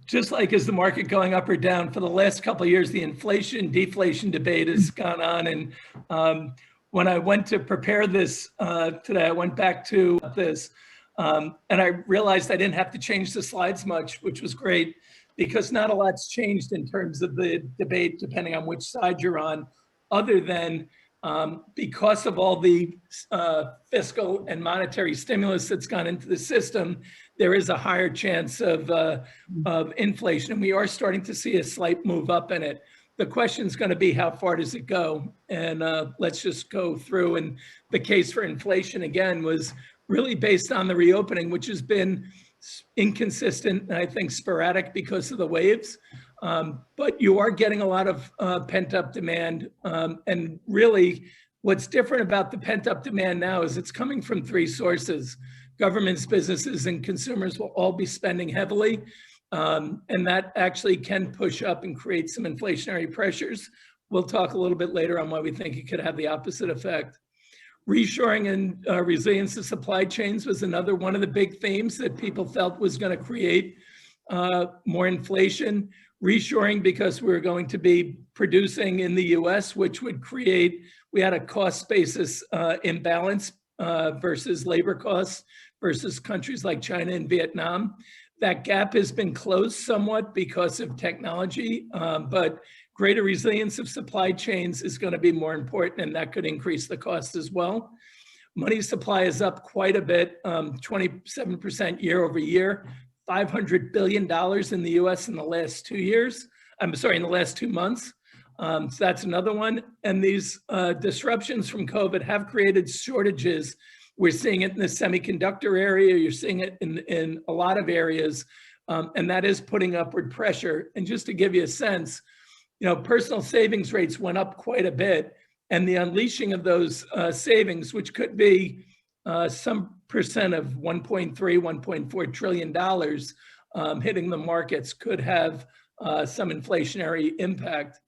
Just like is the market going up or down for the last couple of years, the inflation deflation debate has gone on. And when I went to prepare this today, I went back to this and I realized I didn't have to change the slides much, which was great because not a lot's changed in terms of the debate, depending on which side you're on, other than because of all the fiscal and monetary stimulus that's gone into the system, there is a higher chance of inflation. And we are starting to see a slight move up in it. The question is going to be how far does it go? And let's just go through. And the case for inflation, again, was really based on the reopening, which has been inconsistent and I think sporadic because of the waves. But you are getting a lot of pent-up demand. And really, what's different about the pent-up demand now is it's coming from three sources. Governments, businesses, and consumers will all be spending heavily. And that actually can push up and create some inflationary pressures. We'll talk a little bit later on why we think it could have the opposite effect. Reshoring and resilience of supply chains was another one of the big themes that people felt was going to create more inflation. Reshoring because we're going to be producing in the US, which would create, we had a cost basis imbalance versus labor costs versus countries like China and Vietnam. That gap has been closed somewhat because of technology, but greater resilience of supply chains is going to be more important, and that could increase the cost as well. Money supply is up quite a bit, 27% year over year, $500 billion in the US in the last 2 years. I'm sorry, in the last 2 months. So that's another one. And these disruptions from COVID have created shortages. We're seeing it in the semiconductor area. You're seeing it in a lot of areas. And that is putting upward pressure. And just to give you a sense, personal savings rates went up quite a bit. And the unleashing of those savings, which could be some percent of $1.3, $1.4 trillion hitting the markets, could have some inflationary impact.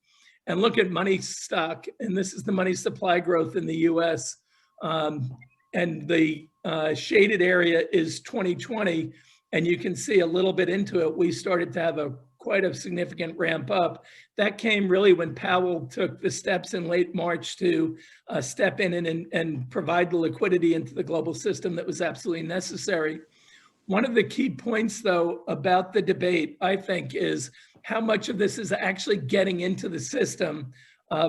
And look at money stock, and this is the money supply growth in the US. And the shaded area is 2020, and you can see a little bit into it, we started to have quite a significant ramp up. That came really when Powell took the steps in late March to step in and provide the liquidity into the global system that was absolutely necessary. One of the key points, though, about the debate, I think, is how much of this is actually getting into the system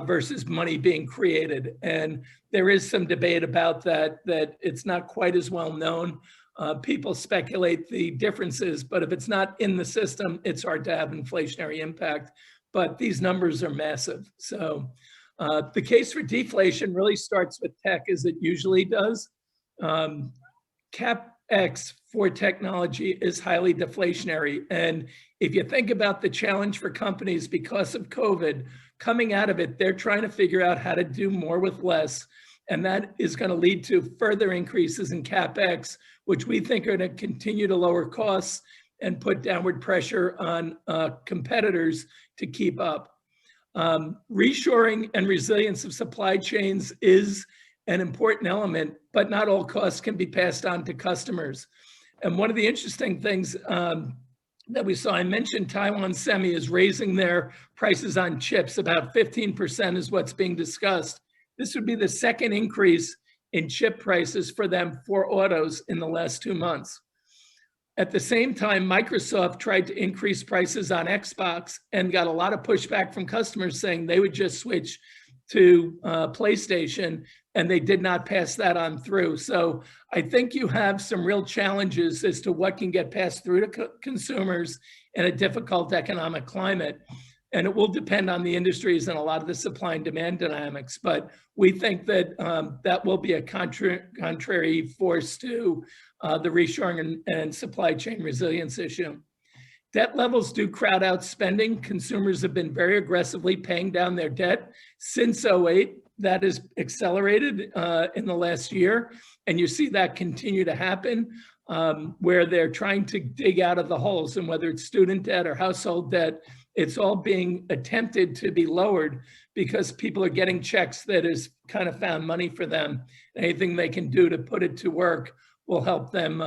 versus money being created. And there is some debate about that it's not quite as well known. People speculate the differences, but if it's not in the system, it's hard to have inflationary impact. But these numbers are massive. So the case for deflation really starts with tech, as it usually does. CapEx for technology is highly deflationary. And if you think about the challenge for companies because of COVID, coming out of it, they're trying to figure out how to do more with less. And that is going to lead to further increases in CapEx, which we think are going to continue to lower costs and put downward pressure on competitors to keep up. Reshoring and resilience of supply chains is an important element, but not all costs can be passed on to customers. And one of the interesting things that we saw, I mentioned Taiwan Semi is raising their prices on chips. About 15% is what's being discussed. This would be the second increase in chip prices for them for autos in the last 2 months. At the same time, Microsoft tried to increase prices on Xbox and got a lot of pushback from customers saying they would just switch to PlayStation, and they did not pass that on through. So I think you have some real challenges as to what can get passed through to consumers in a difficult economic climate. And it will depend on the industries and a lot of the supply and demand dynamics. But we think that that will be a contrary force to the reshoring and supply chain resilience issue. Debt levels do crowd out spending. Consumers have been very aggressively paying down their debt since 2008. That has accelerated in the last year. And you see that continue to happen where they're trying to dig out of the holes. And whether it's student debt or household debt, it's all being attempted to be lowered because people are getting checks that has kind of found money for them. Anything they can do to put it to work will help them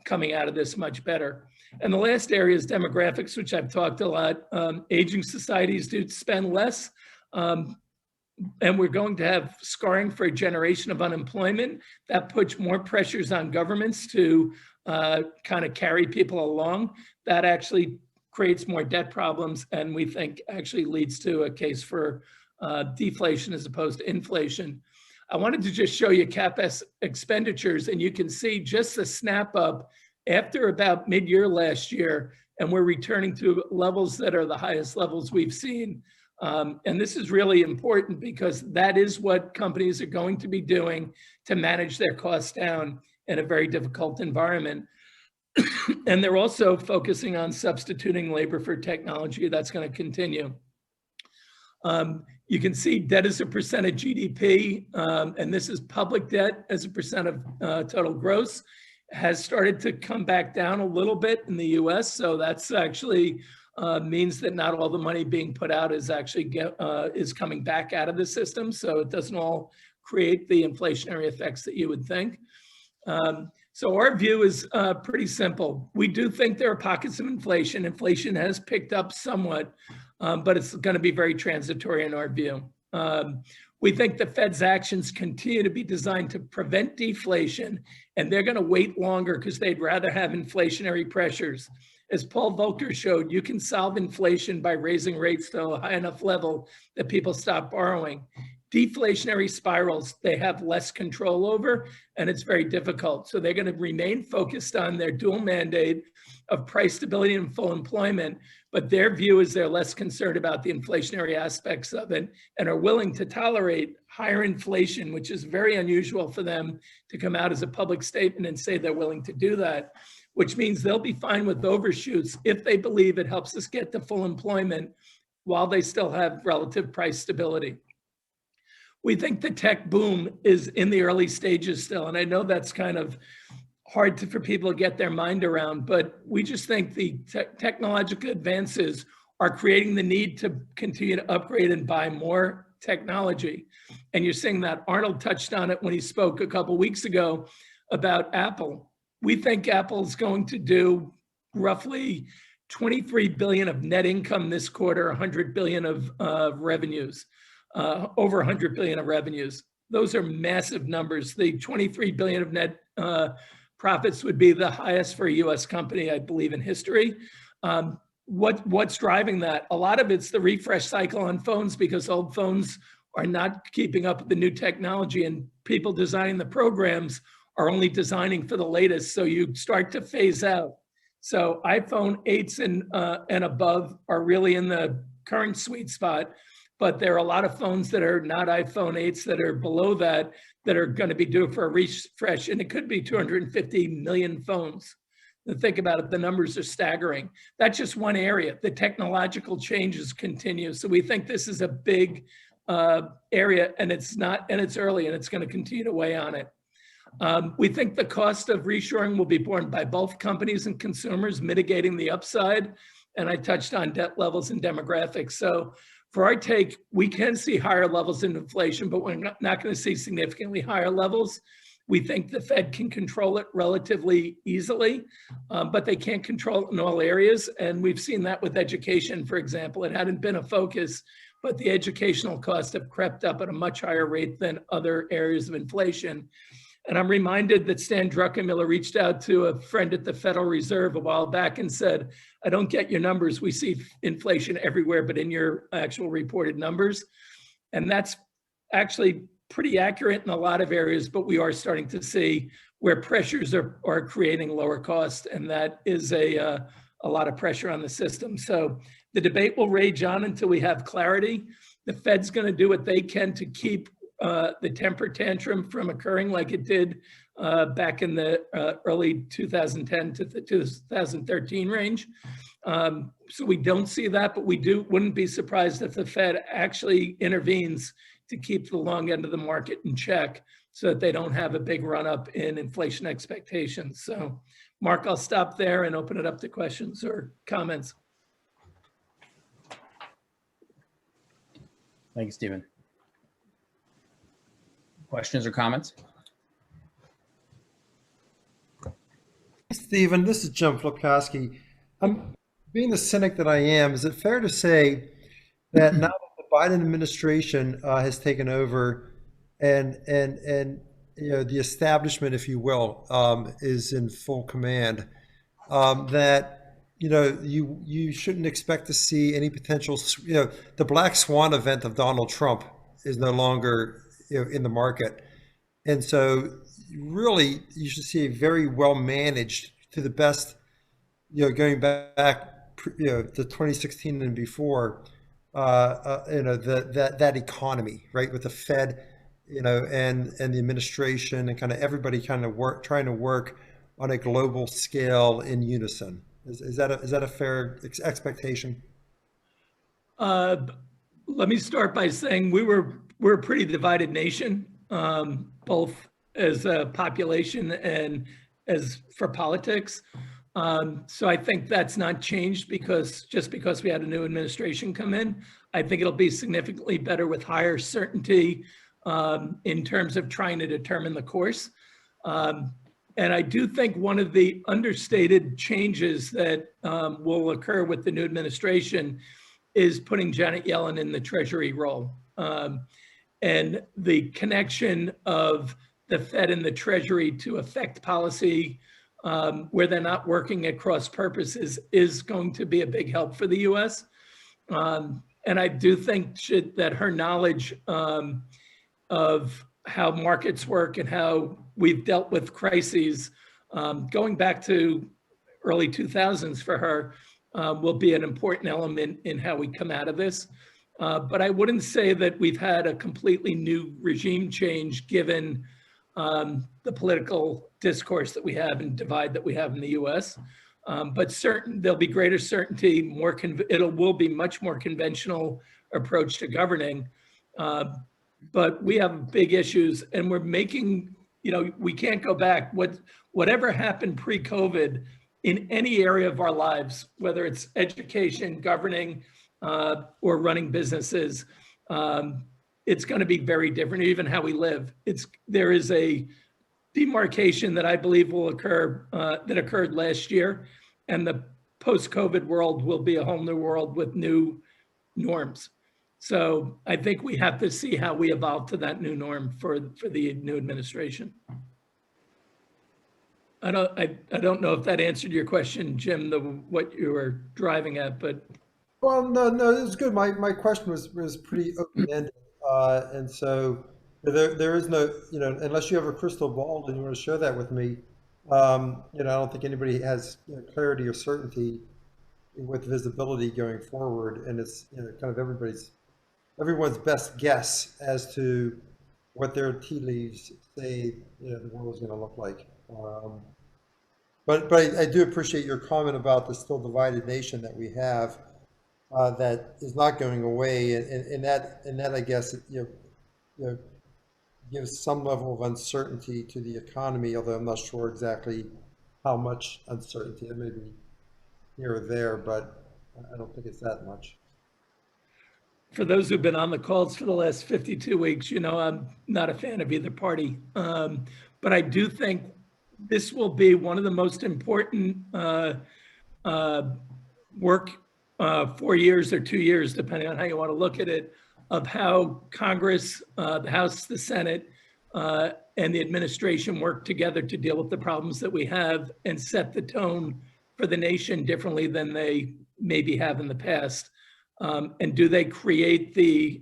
coming out of this much better. And the last area is demographics, which I've talked a lot. Aging societies do spend less. And we're going to have scarring for a generation of unemployment. That puts more pressures on governments to kind of carry people along. That actually creates more debt problems, and we think actually leads to a case for deflation as opposed to inflation. I wanted to just show you CapEx expenditures, and you can see just the snap up after about mid-year last year, and we're returning to levels that are the highest levels we've seen. And this is really important because that is what companies are going to be doing to manage their costs down in a very difficult environment. And they're also focusing on substituting labor for technology. That's going to continue. You can see debt as a percent of GDP, and this is public debt as a percent of total gross, has started to come back down a little bit in the US. So that's actually means that not all the money being put out is actually is coming back out of the system. So it doesn't all create the inflationary effects that you would think. So our view is pretty simple. We do think there are pockets of inflation. Inflation has picked up somewhat, but it's going to be very transitory in our view. We think the Fed's actions continue to be designed to prevent deflation, and they're going to wait longer because they'd rather have inflationary pressures. As Paul Volcker showed, you can solve inflation by raising rates to a high enough level that people stop borrowing. Deflationary spirals, they have less control over, and it's very difficult. So they're going to remain focused on their dual mandate of price stability and full employment, but their view is they're less concerned about the inflationary aspects of it and are willing to tolerate higher inflation, which is very unusual for them to come out as a public statement and say they're willing to do that, which means they'll be fine with overshoots if they believe it helps us get to full employment while they still have relative price stability. We think the tech boom is in the early stages still, and I know that's kind of hard for people to get their mind around, but we just think the technological advances are creating the need to continue to upgrade and buy more technology. And you're seeing that. Arnold touched on it when he spoke a couple of weeks ago about Apple. We think Apple's going to do roughly 23 billion of net income this quarter, 100 billion of revenues, over 100 billion of revenues. Those are massive numbers. The 23 billion of net profits would be the highest for a US company, I believe, in history. What's driving that? A lot of it's the refresh cycle on phones because old phones are not keeping up with the new technology, and people designing the programs are only designing for the latest. So you start to phase out. So iPhone 8s and above are really in the current sweet spot, but there are a lot of phones that are not iPhone 8s that are below that are going to be due for a refresh, and it could be 250 million phones. And think about it, the numbers are staggering. That's just one area. The technological changes continue. So we think this is a big area, and it's early, and it's going to continue to weigh on it. We think the cost of reshoring will be borne by both companies and consumers, mitigating the upside. And I touched on debt levels and demographics. So for our take, we can see higher levels of inflation, but we're not going to see significantly higher levels. We think the Fed can control it relatively easily, but they can't control it in all areas. And we've seen that with education, for example. It hadn't been a focus, but the educational costs have crept up at a much higher rate than other areas of inflation. And I'm reminded that Stan Druckenmiller reached out to a friend at the Federal Reserve a while back and said, I don't get your numbers. We see inflation everywhere, but in your actual reported numbers. And that's actually pretty accurate in a lot of areas, but we are starting to see where pressures are creating lower costs. And that is a lot of pressure on the system. So the debate will rage on until we have clarity. The Fed's going to do what they can to keep the temper tantrum from occurring like it did back in the early 2010 to the 2013 range. So we don't see that, but wouldn't be surprised if the Fed actually intervenes to keep the long end of the market in check so that they don't have a big run up in inflation expectations. So Mark, I'll stop there and open it up to questions or comments. Thank you, Stephen. Questions or comments? Stephen, this is Jim Flipkowski. I'm being the cynic that I am. Is it fair to say that now that the Biden administration has taken over, and the establishment, if you will, is in full command, that you shouldn't expect to see any potential, the black swan event of Donald Trump is no longer in the market. And so, really, you should see a very well managed, to the best, going back, to 2016 and before, that economy, right, with the Fed, and the administration and kind of everybody kind of trying to work on a global scale in unison. Is that a fair expectation? Uh, Let me start by saying we're a pretty divided nation, both as a population and as for politics. So I think that's not changed because we had a new administration come in. I think it'll be significantly better with higher certainty in terms of trying to determine the course. And I do think one of the understated changes that will occur with the new administration is putting Janet Yellen in the Treasury role. And the connection of the Fed and the Treasury to affect policy where they're not working at cross purposes is going to be a big help for the US. And I do think that her knowledge of how markets work and how we've dealt with crises going back to early 2000s for her will be an important element in how we come out of this. But I wouldn't say that we've had a completely new regime change given the political discourse that we have and divide that we have in the US. But there'll be greater certainty, it will be much more conventional approach to governing. But we have big issues and we're making, we can't go back. Whatever happened pre-COVID in any area of our lives, whether it's education, governing, or running businesses, it's going to be very different, even how we live. There is a demarcation that I believe will occur, that occurred last year, and the post-COVID world will be a whole new world with new norms. So I think we have to see how we evolve to that new norm for the new administration. I don't know if that answered your question, Jim, what you were driving at, but Well, no, it was good. My question was pretty open-ended. And so there is no, unless you have a crystal ball and you want to share that with me, I don't think anybody has clarity or certainty with visibility going forward. And it's, kind of everyone's best guess as to what their tea leaves say, the world is going to look like. But I do appreciate your comment about the still divided nation that we have, that is not going away, and that I guess gives some level of uncertainty to the economy, although I'm not sure exactly how much uncertainty. It may be here or there, but I don't think it's that much. for those who've been on the calls for the last 52 weeks, I'm not a fan of either party. But I do think this will be one of the most important work 4 years or 2 years, depending on how you want to look at it, of how Congress, the House, the Senate, and the administration work together to deal with the problems that we have and set the tone for the nation differently than they maybe have in the past. And do they create the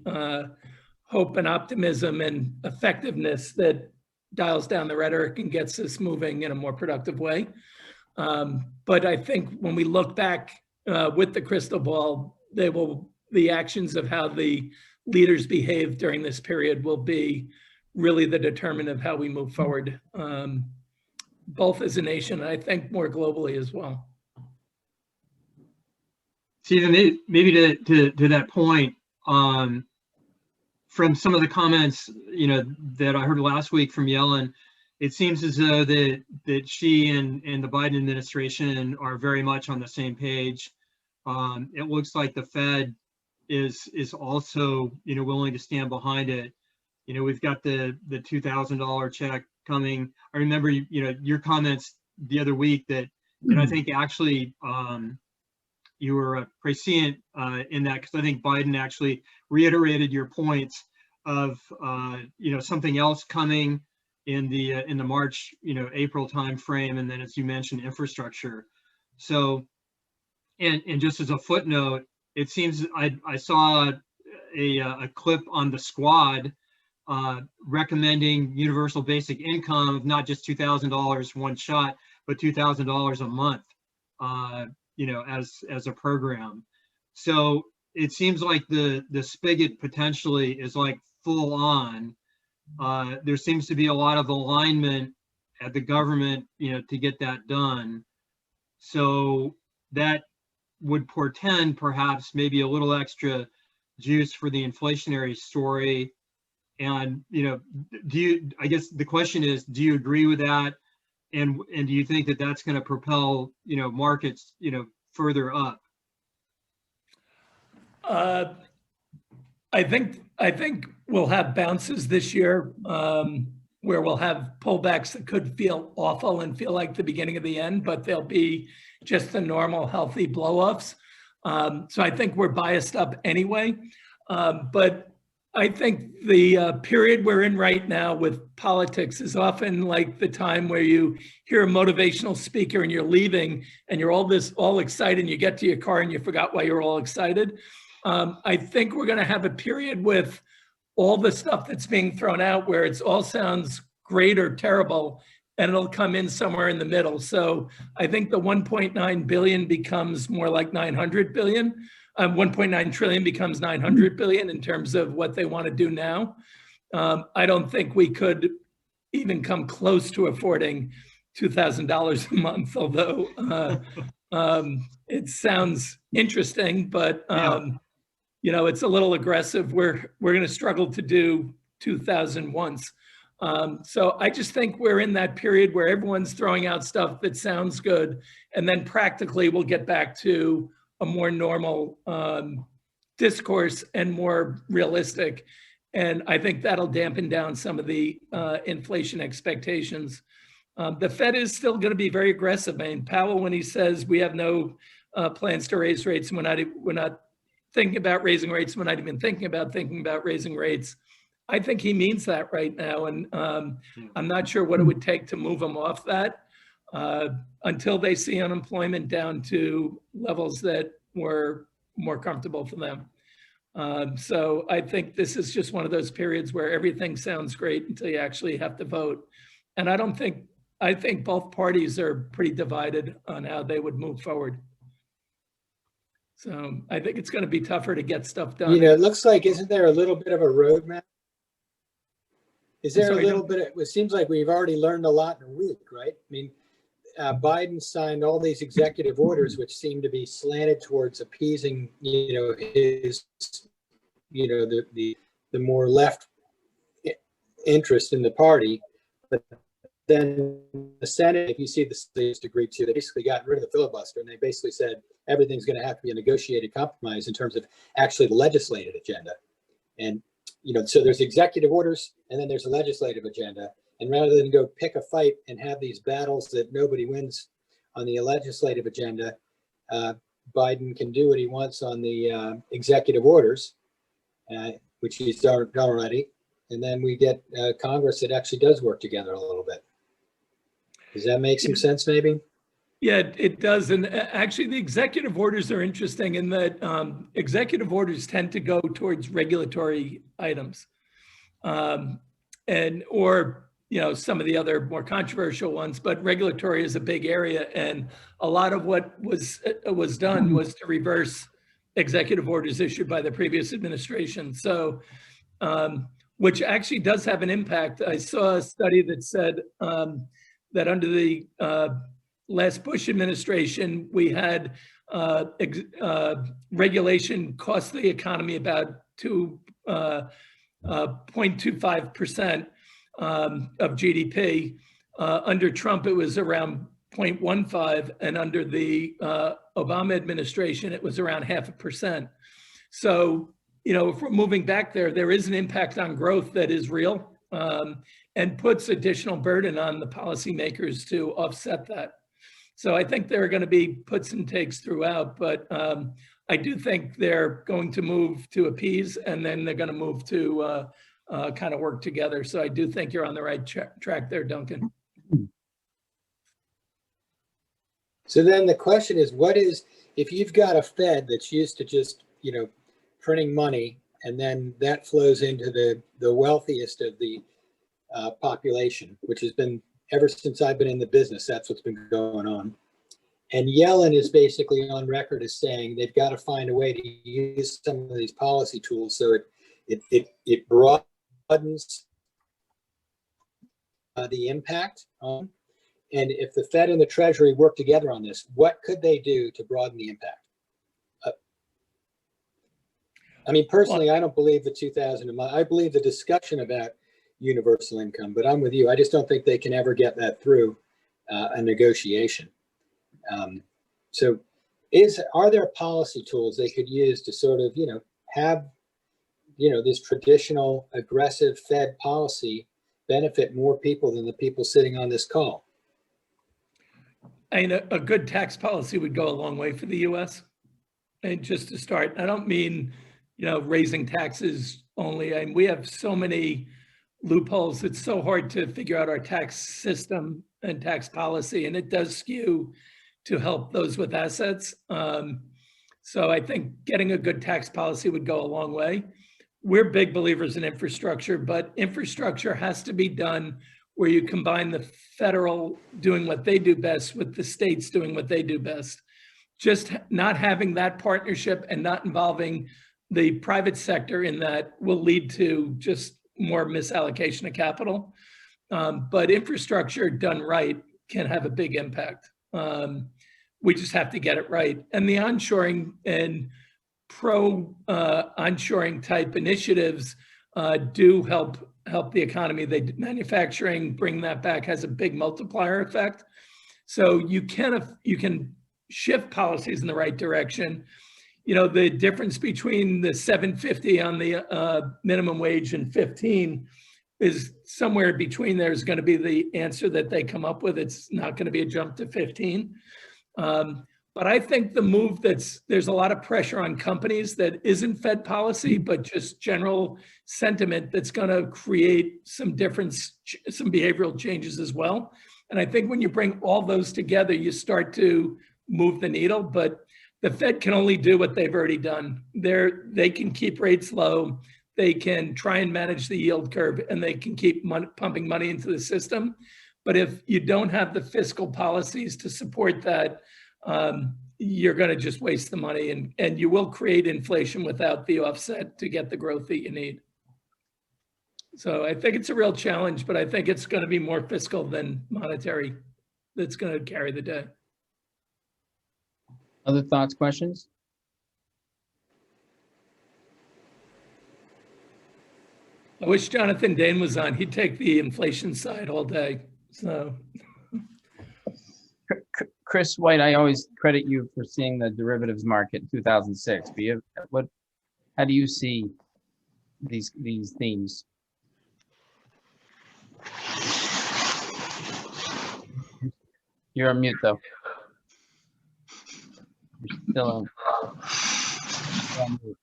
hope and optimism and effectiveness that dials down the rhetoric and gets us moving in a more productive way? But I think when we look back with the crystal ball, the actions of how the leaders behave during this period will be really the determinant of how we move forward, both as a nation and I think more globally as well. Stephen, maybe to that point, from some of the comments that I heard last week from Yellen, it seems as though that she and the Biden administration are very much on the same page. It looks like the Fed is also willing to stand behind it. We've got the $2,000 check coming. I remember your comments the other week that, and I think actually you were prescient in that, because I think Biden actually reiterated your points of something else coming in the March, April timeframe, and then, as you mentioned, infrastructure. So, and just as a footnote, it seems I saw a clip on the Squad recommending universal basic income of not just $2,000 one shot, but $2,000 a month, as a program. So it seems like the spigot potentially is like full on. There seems to be a lot of alignment at the government, to get that done. So that would portend perhaps maybe a little extra juice for the inflationary story. And, I guess the question is, do you agree with that? And do you think that that's going to propel, markets, further up? I think we'll have bounces this year, where we'll have pullbacks that could feel awful and feel like the beginning of the end, but they'll be just the normal healthy blow-offs. So I think we're biased up anyway. But I think the period we're in right now with politics is often like the time where you hear a motivational speaker and you're leaving and you're all excited, and you get to your car and you forgot why you're all excited. I think we're going to have a period with all the stuff that's being thrown out where it all sounds great or terrible, and it'll come in somewhere in the middle. So I think the 1.9 billion becomes more like 900 billion. 1.9 trillion becomes 900 billion in terms of what they want to do now. I don't think we could even come close to affording $2,000 a month, although it sounds interesting, but it's a little aggressive. We're going to struggle to do 2,000 once. So I just think we're in that period where everyone's throwing out stuff that sounds good, and then practically we'll get back to a more normal discourse and more realistic. And I think that'll dampen down some of the inflation expectations. The Fed is still going to be very aggressive. I mean, Powell, when he says we have no plans to raise rates, and we're not thinking about raising rates, we're not even thinking about raising rates, I think he means that right now. And I'm not sure what it would take to move them off that until they see unemployment down to levels that were more comfortable for them. So I think this is just one of those periods where everything sounds great until you actually have to vote. And I think both parties are pretty divided on how they would move forward. So I think it's going to be tougher to get stuff done. It looks like, isn't there a little bit of a roadmap? Is there a little bit it seems like we've already learned a lot in a week, right? I mean, Biden signed all these executive orders, which seem to be slanted towards appeasing, his, the more left interest in the party. But then the Senate, if you see the states agreed to, they basically got rid of the filibuster, and they basically said everything's going to have to be a negotiated compromise in terms of actually the legislative agenda. And, so there's executive orders, and then there's a legislative agenda. And rather than go pick a fight and have these battles that nobody wins on the legislative agenda, Biden can do what he wants on the executive orders, which he's done already. And then we get Congress that actually does work together a little bit. Does that make some sense, maybe? Yeah, it does. And actually, the executive orders are interesting in that executive orders tend to go towards regulatory items, or some of the other more controversial ones. But regulatory is a big area, and a lot of what was done was to reverse executive orders issued by the previous administration. So, which actually does have an impact. I saw a study that said that under the last Bush administration, we had regulation cost the economy about 0.25% of GDP. Under Trump, it was around 0.15, and under the Obama administration, it was around 0.5%. So, if we're moving back there, there is an impact on growth that is real. and puts additional burden on the policymakers to offset that. So I think there are going to be puts and takes throughout, but I do think they're going to move to appease, and then they're going to move to kind of work together. So I do think you're on the right track there, Duncan. So then the question is, if you've got a Fed that's used to just, printing money, and then that flows into the wealthiest of the population, which has been, ever since I've been in the business, that's what's been going on. And Yellen is basically on record as saying they've got to find a way to use some of these policy tools so it broadens the impact on. And if the Fed and the Treasury work together on this, what could they do to broaden the impact? I mean, personally, I don't believe the 2000 a month. I believe the discussion about universal income, but I'm with you. I just don't think they can ever get that through a negotiation. So are there policy tools they could use to sort of, have, this traditional aggressive Fed policy benefit more people than the people sitting on this call? I mean, a good tax policy would go a long way for the US. And just to start, I don't mean, raising taxes only. I mean, we have so many loopholes. It's so hard to figure out our tax system and tax policy, and it does skew to help those with assets. So I think getting a good tax policy would go a long way. We're big believers in infrastructure, but infrastructure has to be done where you combine the federal doing what they do best with the states doing what they do best. Just not having that partnership and not involving the private sector in that will lead to just more misallocation of capital. But infrastructure done right can have a big impact. We just have to get it right. And the onshoring and onshoring type initiatives do help the economy. Manufacturing, bring that back, has a big multiplier effect. So you can shift policies in the right direction. The difference between the $7.50 on the minimum wage and 15 is somewhere between there is going to be the answer that they come up with. It's not going to be a jump to 15. But I think the move there's a lot of pressure on companies that isn't Fed policy, but just general sentiment that's going to create some behavioral changes as well. And I think when you bring all those together, you start to move the needle, but the Fed can only do what they've already done. They can keep rates low, they can try and manage the yield curve, and they can keep pumping money into the system. But if you don't have the fiscal policies to support that, you're going to just waste the money, and you will create inflation without the offset to get the growth that you need. So I think it's a real challenge, but I think it's going to be more fiscal than monetary that's going to carry the day. Other thoughts, questions? I wish Jonathan Dane was on. He'd take the inflation side all day. So, Chris White, I always credit you for seeing the derivatives market in 2006. How do you see these themes? You're on mute, though. You're still on mute.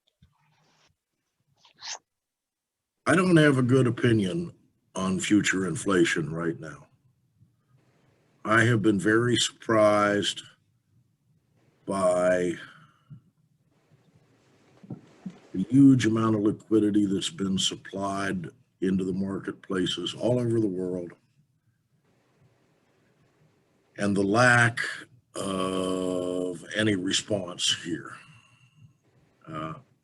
I don't have a good opinion on future inflation right now. I have been very surprised by the huge amount of liquidity that's been supplied into the marketplaces all over the world, and the lack of any response here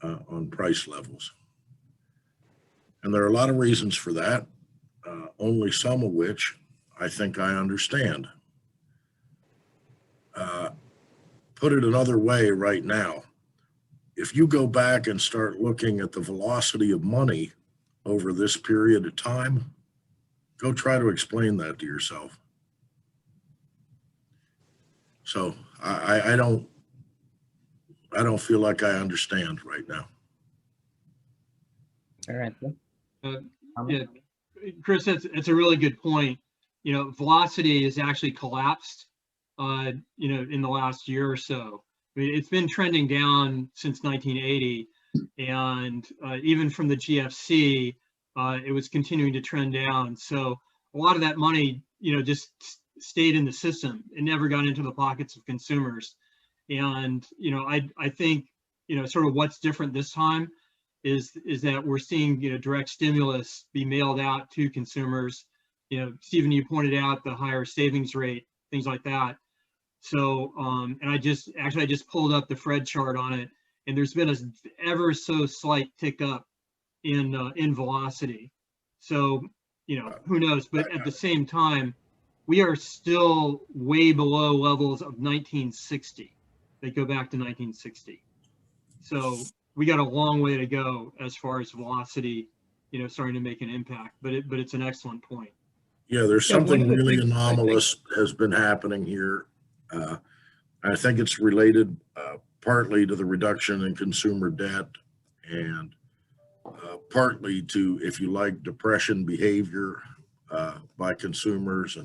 on price levels. And there are a lot of reasons for that, only some of which I think I understand. Put it another way right now, if you go back and start looking at the velocity of money over this period of time, go try to explain that to yourself. So I don't feel like I understand right now. All right. Yeah, Chris, that's a really good point. Velocity has actually collapsed, in the last year or so. I mean, it's been trending down since 1980, and even from the GFC, it was continuing to trend down. So a lot of that money, just stayed in the system. It never got into the pockets of consumers. And, I think, sort of what's different this time is that we're seeing, direct stimulus be mailed out to consumers. Stephen, you pointed out the higher savings rate, things like that. So, and I just pulled up the Fred chart on it, and there's been a ever so slight tick up in velocity. So, who knows? But at the same time, we are still way below levels of 1960. They go back to 1960. So we got a long way to go as far as velocity, starting to make an impact. But it's an excellent point. Yeah, there's something really anomalous has been happening here. I think it's related partly to the reduction in consumer debt and partly to, if you like, depression behavior by consumers.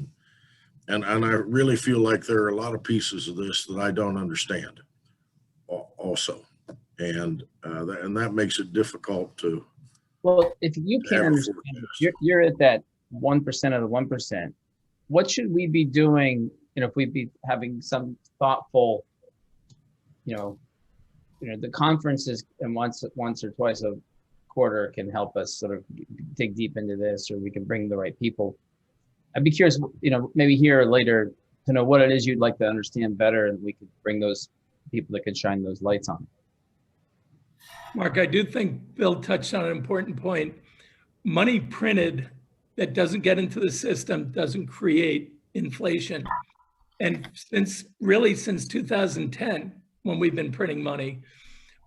And I really feel like there are a lot of pieces of this that I don't understand also. And that makes it difficult to. Well, if you can't understand, you're at that 1% of the 1%. What should we be doing? If we'd be having some thoughtful, the conferences and once or twice a quarter can help us sort of dig deep into this, or we can bring the right people. I'd be curious, maybe here or later to know what it is you'd like to understand better, and we could bring those people that can shine those lights on. Mark, I do think Bill touched on an important point. Money printed that doesn't get into the system doesn't create inflation. And since 2010, when we've been printing money,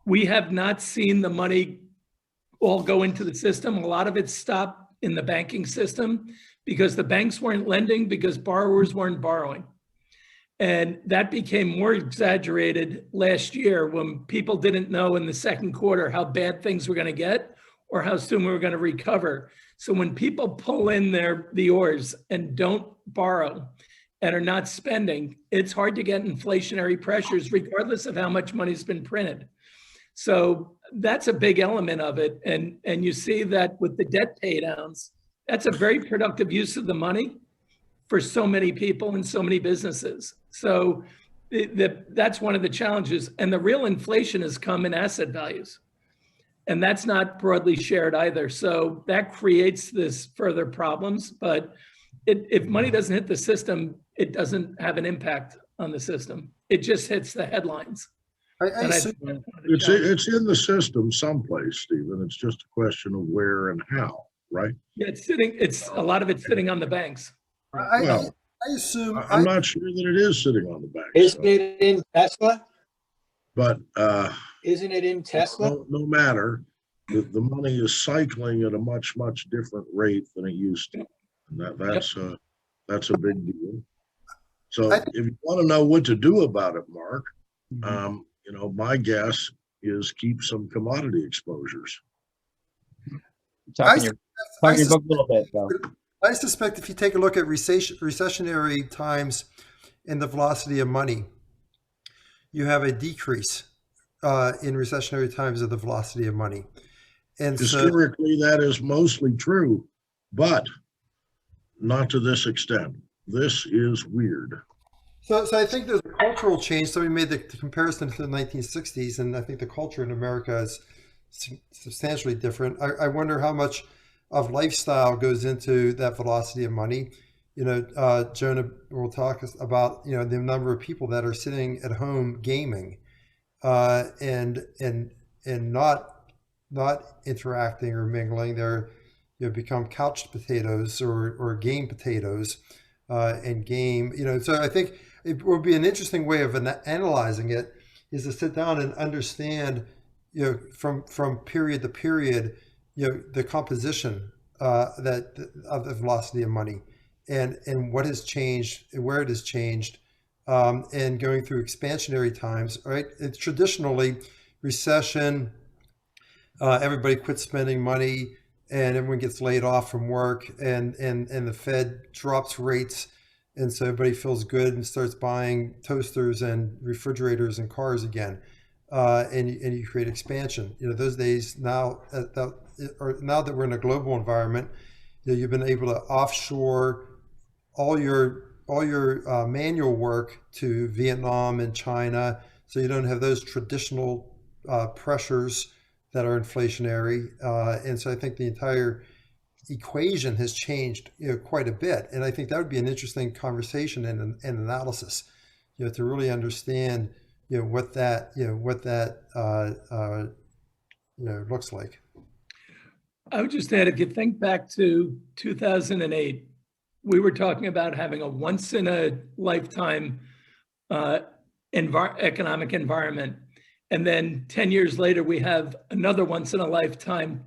we have not seen the money all go into the system. A lot of it stopped in the banking system because the banks weren't lending, because borrowers weren't borrowing. And that became more exaggerated last year when people didn't know in the second quarter how bad things were going to get or how soon we were going to recover. So when people pull in the oars and don't borrow and are not spending, it's hard to get inflationary pressures regardless of how much money's been printed. So that's a big element of it. And you see that with the debt pay downs, that's a very productive use of the money for so many people and so many businesses. So that's one of the challenges. And the real inflation has come in asset values. And that's not broadly shared either. So that creates this further problems. But if money doesn't hit the system, it doesn't have an impact on the system. It just hits the headlines. It's in the system someplace, Stephen. It's just a question of where and how, right? Yeah, it's a lot of it's sitting on the banks. I assume I'm not sure that it is sitting on the banks. Isn't it in Tesla? But isn't it in Tesla? No matter, the money is cycling at a much, much different rate than it used to. And that's a big deal. So if you want to know what to do about it, Mark, my guess is keep some commodity exposures. Talking your book a little bit, though. I suspect if you take a look at recessionary times and the velocity of money, you have a decrease in recessionary times of the velocity of money. And historically, that is mostly true, but not to this extent. This is weird. So I think there's a cultural change. So we made the comparison to the 1960s, and I think the culture in America is substantially different. I wonder how much of lifestyle goes into that velocity of money. Jonah will talk about the number of people that are sitting at home gaming, and not interacting or mingling. They're become couch potatoes or game potatoes, and game. So I think it would be an interesting way of analyzing it is to sit down and understand, from period to period, the composition of the velocity of money, and what has changed, and where it has changed, and going through expansionary times. Right? It's traditionally recession. Everybody quits spending money, and everyone gets laid off from work, and the Fed drops rates, and so everybody feels good and starts buying toasters and refrigerators and cars again, and you create expansion. Those days now, now that we're in a global environment, you've been able to offshore all your manual work to Vietnam and China, so you don't have those traditional pressures that are inflationary. And so I think the entire equation has changed, quite a bit. And I think that would be an interesting conversation and analysis, to really understand, what that looks like. I would just add, if you think back to 2008, we were talking about having a once in a lifetime economic environment. And then 10 years later, we have another once in a lifetime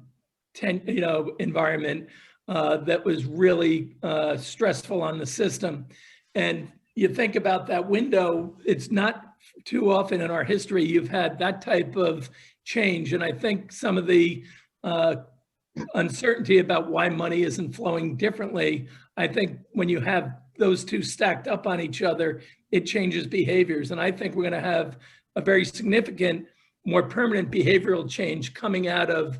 environment that was really stressful on the system. And you think about that window, it's not too often in our history you've had that type of change. And I think some of the uncertainty about why money isn't flowing differently, I think when you have those two stacked up on each other, it changes behaviors. And I think we're going to have a very significant, more permanent behavioral change coming out of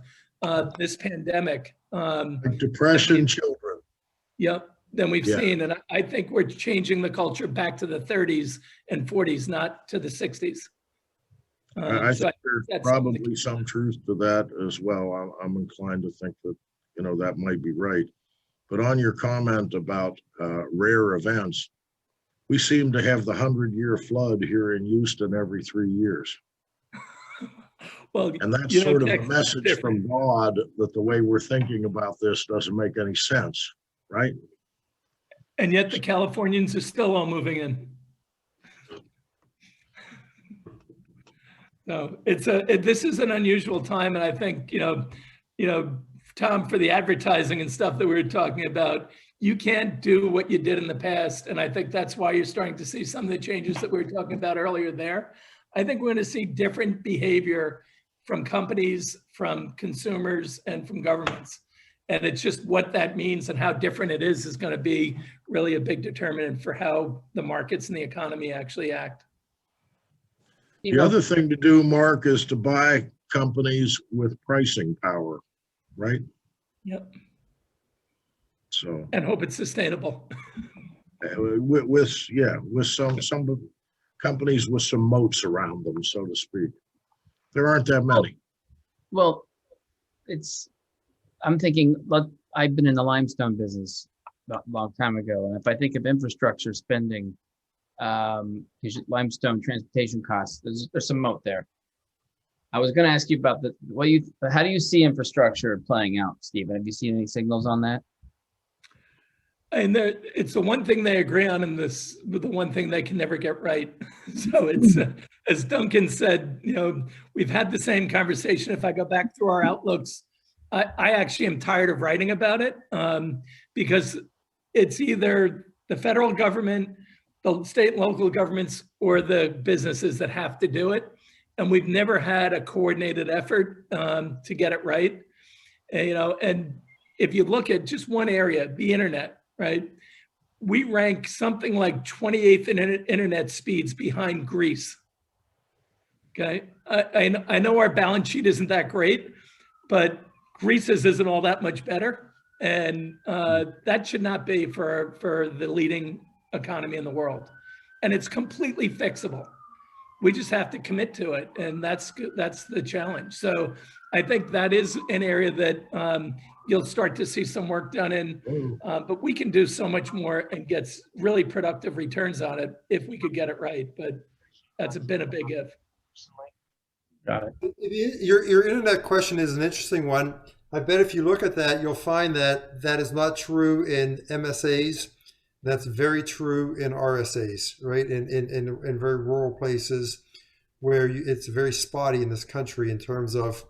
this pandemic. Like depression, children. Yep, than we've seen. And I think we're changing the culture back to the 30s and 40s, not to the 60s. I think there's probably some truth to that as well. I'm inclined to think that, that might be right. But on your comment about rare events, we seem to have the 100-year flood here in Houston every 3 years. Well, and that's sort of a message from God that the way we're thinking about this doesn't make any sense, right? And yet the Californians are still all moving in. So this is an unusual time, and I think Tom, for the advertising and stuff that we were talking about, you can't do what you did in the past, and I think that's why you're starting to see some of the changes that we were talking about earlier there. I think we're going to see different behavior from companies, from consumers, and from governments, and it's just what that means and how different it is going to be really a big determinant for how the markets and the economy actually act. The other thing to do, Mark, is to buy companies with pricing power, right? Yep. So. And hope it's sustainable. with some companies with some moats around them, so to speak. There aren't that many. Well, I'm thinking, look, I've been in the limestone business a long time ago. And if I think of infrastructure spending, limestone transportation costs, there's some moat there. I was going to ask you about how do you see infrastructure playing out, Stephen? Have you seen any signals on that? And it's the one thing they agree on in this, but the one thing they can never get right. So it's, as Duncan said, we've had the same conversation. If I go back through our outlooks, I actually am tired of writing about it because it's either the federal government, the state and local governments, or the businesses that have to do it. And we've never had a coordinated effort to get it right. And if you look at just one area, the internet, right? We rank something like 28th in internet speeds behind Greece. Okay, I know our balance sheet isn't that great, but Greece's isn't all that much better. And that should not be for the leading economy in the world. And it's completely fixable. We just have to commit to it. And that's the challenge. So I think that is an area that you'll start to see some work done in, but we can do so much more and get really productive returns on it if we could get it right. But that's been a big if. Got it. Your internet question is an interesting one. I bet if you look at that, you'll find that that is not true in MSAs. That's very true in RSAs, right? In very rural places where it's very spotty in this country in terms of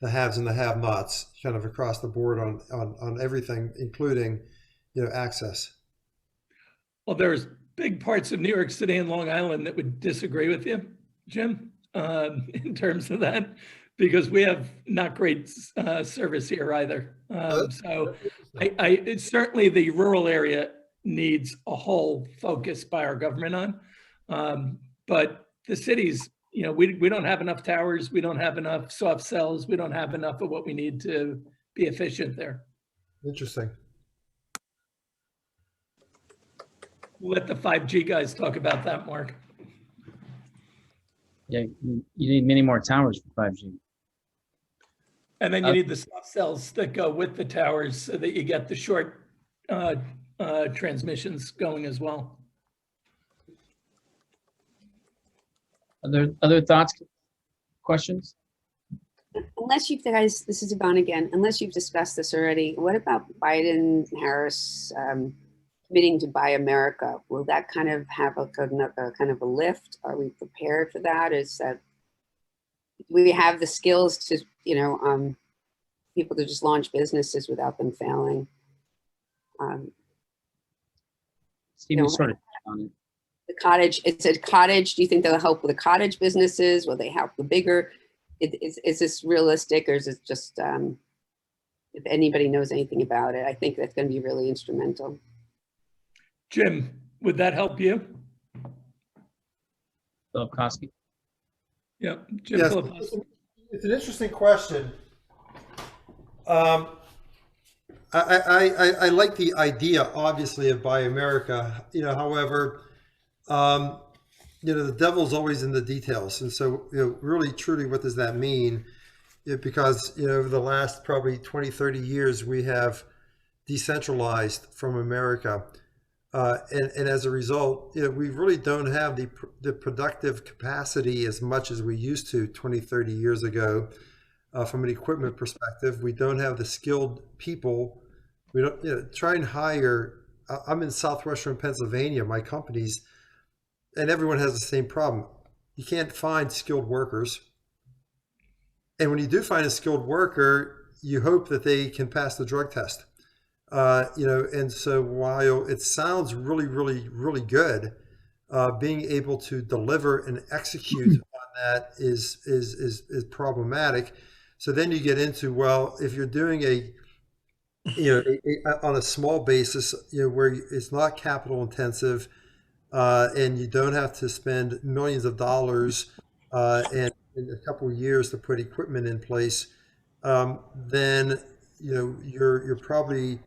the haves and the have-nots, kind of across the board on everything, including, access. Well, there's big parts of New York City and Long Island that would disagree with you, Jim, in terms of that, because we have not great service here either. So it's certainly the rural area needs a whole focus by our government on. But the cities, you know, we don't have enough towers. We don't have enough soft cells. We don't have enough of what we need to be efficient there. Interesting. We'll let the 5G guys talk about that, Mark. Yeah, you need many more towers for 5G. And then you need the soft cells that go with the towers so that you get the short transmissions going as well. Other thoughts, questions? Unless you guys, this is Yvonne again, unless you've discussed this already, what about Biden, Harris committing to Buy America? Will that kind of have a kind of a lift? Are we prepared for that? Is that, we have the skills to, you know, people to just launch businesses without them failing? Stephen sort of on it. The cottage, it's a cottage. Do you think they'll help with the cottage businesses? Will they help the bigger? Is this realistic, or is it just, if anybody knows anything about it, I think that's going to be really instrumental. Jim, would that help you? Philip Kosky. Yeah, Jim. Yes, Philip. it's an interesting question. I like the idea, obviously, of Buy America. You know, however, you know, the devil's always in the details, and so, you know, really, truly, what does that mean? Because, you know, over the last probably 20, 30 years, we have decentralized from America, and as a result, you know, we really don't have the productive capacity as much as we used to 20, 30 years ago. From an equipment perspective, we don't have the skilled people. We don't, you know, try and hire. I'm in Southwestern Pennsylvania, my company's, and everyone has the same problem. You can't find skilled workers. And when you do find a skilled worker, you hope that they can pass the drug test. You know, and so while it sounds really, really, really good, being able to deliver and execute on that is problematic. So then you get into, well, if you're doing on a small basis, you know, where it's not capital intensive, and you don't have to spend millions of dollars and in a couple of years to put equipment in place, then, you know, you're probably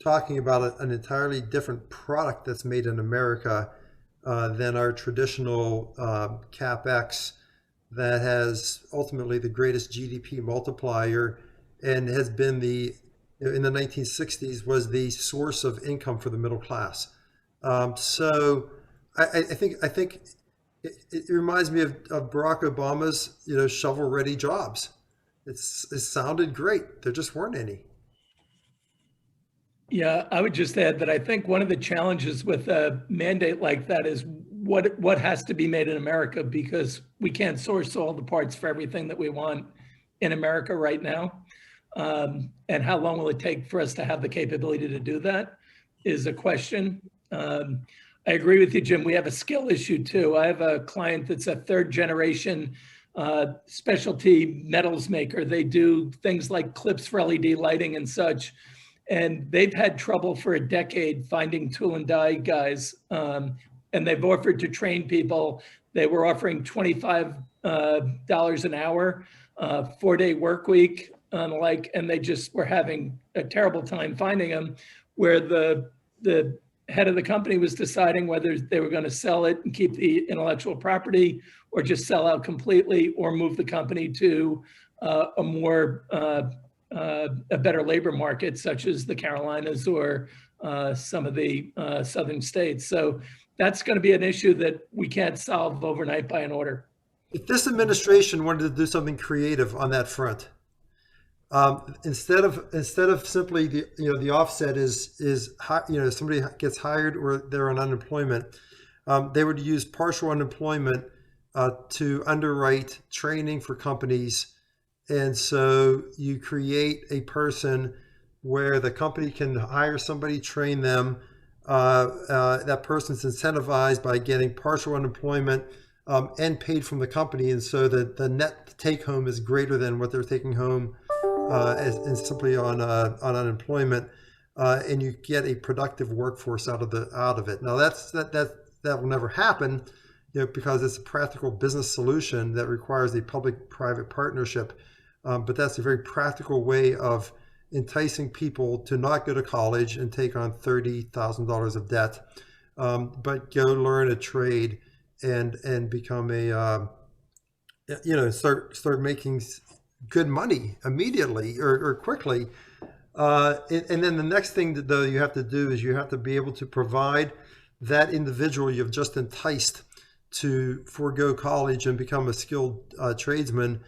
talking about an entirely different product that's made in America than our traditional CapEx that has ultimately the greatest GDP multiplier and has been in the 1960s was the source of income for the middle class. So I think it reminds me of Barack Obama's, you know, shovel-ready jobs. It sounded great. There just weren't any. Yeah, I would just add that I think one of the challenges with a mandate like that is what has to be made in America, because we can't source all the parts for everything that we want in America right now. And how long will it take for us to have the capability to do that is a question. I agree with you, Jim. We have a skill issue too. I have a client that's a third generation specialty metals maker. They do things like clips for LED lighting and such. And they've had trouble for a decade finding tool and die guys. And they've offered to train people. They were offering $25 an hour, 4-day work week, and they just were having a terrible time finding them, where the head of the company was deciding whether they were going to sell it and keep the intellectual property, or just sell out completely, or move the company to a better labor market, such as the Carolinas or some of the southern states. So that's going to be an issue that we can't solve overnight by an order. If this administration wanted to do something creative on that front, instead of simply the offset is somebody gets hired or they're on unemployment, they would use partial unemployment to underwrite training for companies. And so you create a person where the company can hire somebody, train them. That person's incentivized by getting partial unemployment and paid from the company, and so that the net take home is greater than what they're taking home as simply on unemployment, and you get a productive workforce out of it. Now that will never happen, because it's a practical business solution that requires a public-private partnership. But that's a very practical way of enticing people to not go to college and take on $30,000 of debt, but go learn a trade and become start making good money immediately or quickly. And then the next thing that, though, you have to do is you have to be able to provide that individual you've just enticed to forego college and become a skilled tradesman.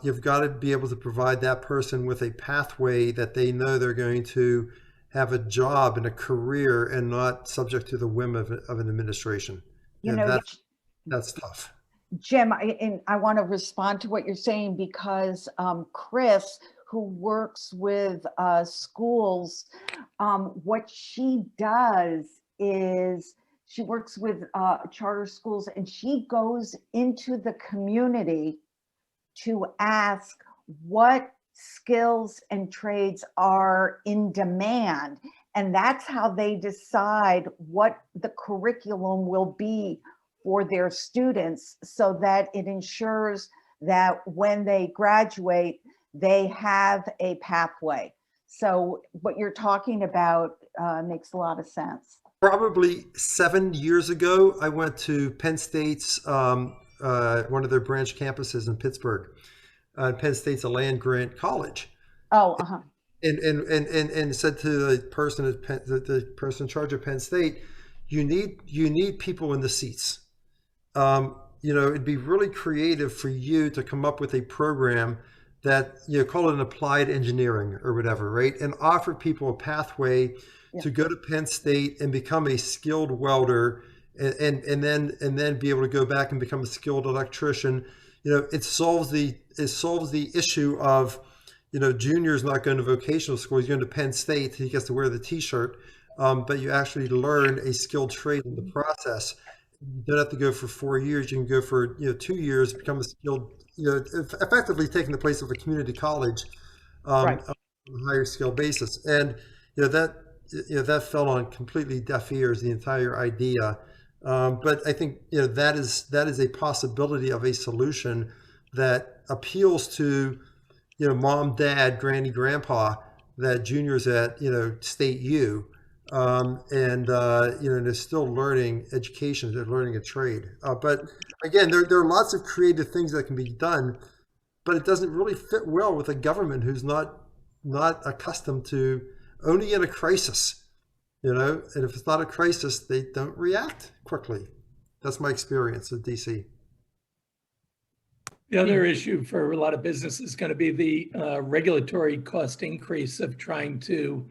You've got to be able to provide that person with a pathway that they know they're going to have a job and a career and not subject to the whim of an administration. That's tough. Jim, I want to respond to what you're saying because Chris, who works with schools, what she does is she works with charter schools, and she goes into the community to ask what skills and trades are in demand. And that's how they decide what the curriculum will be for their students, so that it ensures that when they graduate, they have a pathway. So what you're talking about makes a lot of sense. Probably 7 years ago, I went to Penn State's, one of their branch campuses in Pittsburgh. Penn State's a land-grant college. Oh, uh-huh. And said to the person in charge of Penn State, you need people in the seats. It'd be really creative for you to come up with a program that, call it an applied engineering or whatever, right? And offer people a pathway to go to Penn State and become a skilled welder and then be able to go back and become a skilled electrician. It solves the issue of, junior's not going to vocational school. He's going to Penn State. He gets to wear the t-shirt, but you actually learn a skilled trade in the process. You don't have to go for 4 years. You can go for 2 years, become a skilled, effectively taking the place of a community college Right. on a higher skill basis. And that fell on completely deaf ears, the entire idea. But I think that is a possibility of a solution that appeals to mom, dad, granny, grandpa, that juniors at State U. And they're still learning education, they're learning a trade. But again, there are lots of creative things that can be done, but it doesn't really fit well with a government who's not accustomed to only in a crisis, and if it's not a crisis, they don't react quickly. That's my experience at DC. The other issue for a lot of businesses is going to be the regulatory cost increase of trying to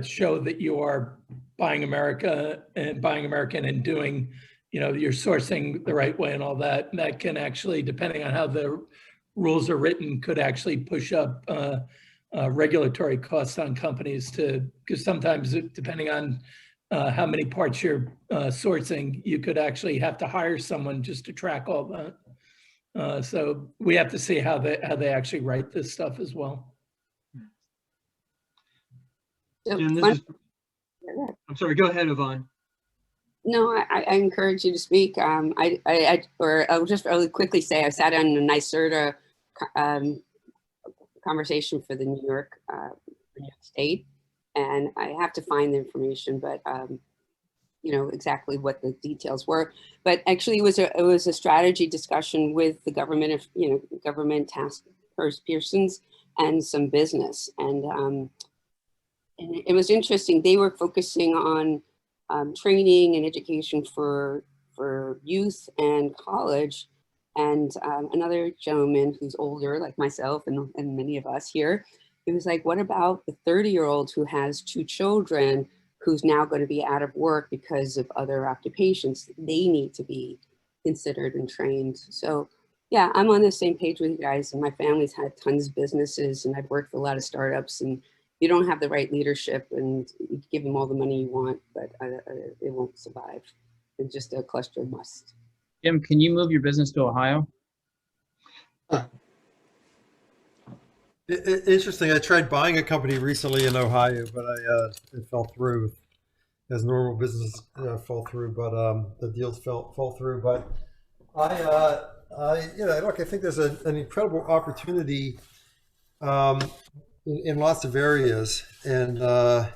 show that you are buying America and buying American and doing, you're sourcing the right way and all that. And that can actually, depending on how the rules are written, could actually push up regulatory costs on companies because sometimes depending on how many parts you're sourcing, you could actually have to hire someone just to track all that. So we have to see how they actually write this stuff as well. Jim, I'm sorry, go ahead, Yvonne. No, I encourage you to speak. I'll just really quickly say I sat on a NYSERDA conversation for the New York State, and I have to find the information, but exactly what the details were. But actually, it was a strategy discussion with the government of government task force persons and some business, and it was interesting. They were focusing on training and education for youth and college. And another gentleman who's older, like myself and many of us here, it was like, what about the 30-year-old who has 2 children who's now going to be out of work because of other occupations? They need to be considered and trained. So yeah, I'm on the same page with you guys. And my family's had tons of businesses, and I've worked for a lot of startups, and you don't have the right leadership and you give them all the money you want, but it won't survive. It's just a cluster of musts. Jim, can you move your business to Ohio? Interesting. I tried buying a company recently in Ohio, but it fell through. As normal business fall through, but the deals fall through. But look, I think there's an incredible opportunity in lots of areas, and but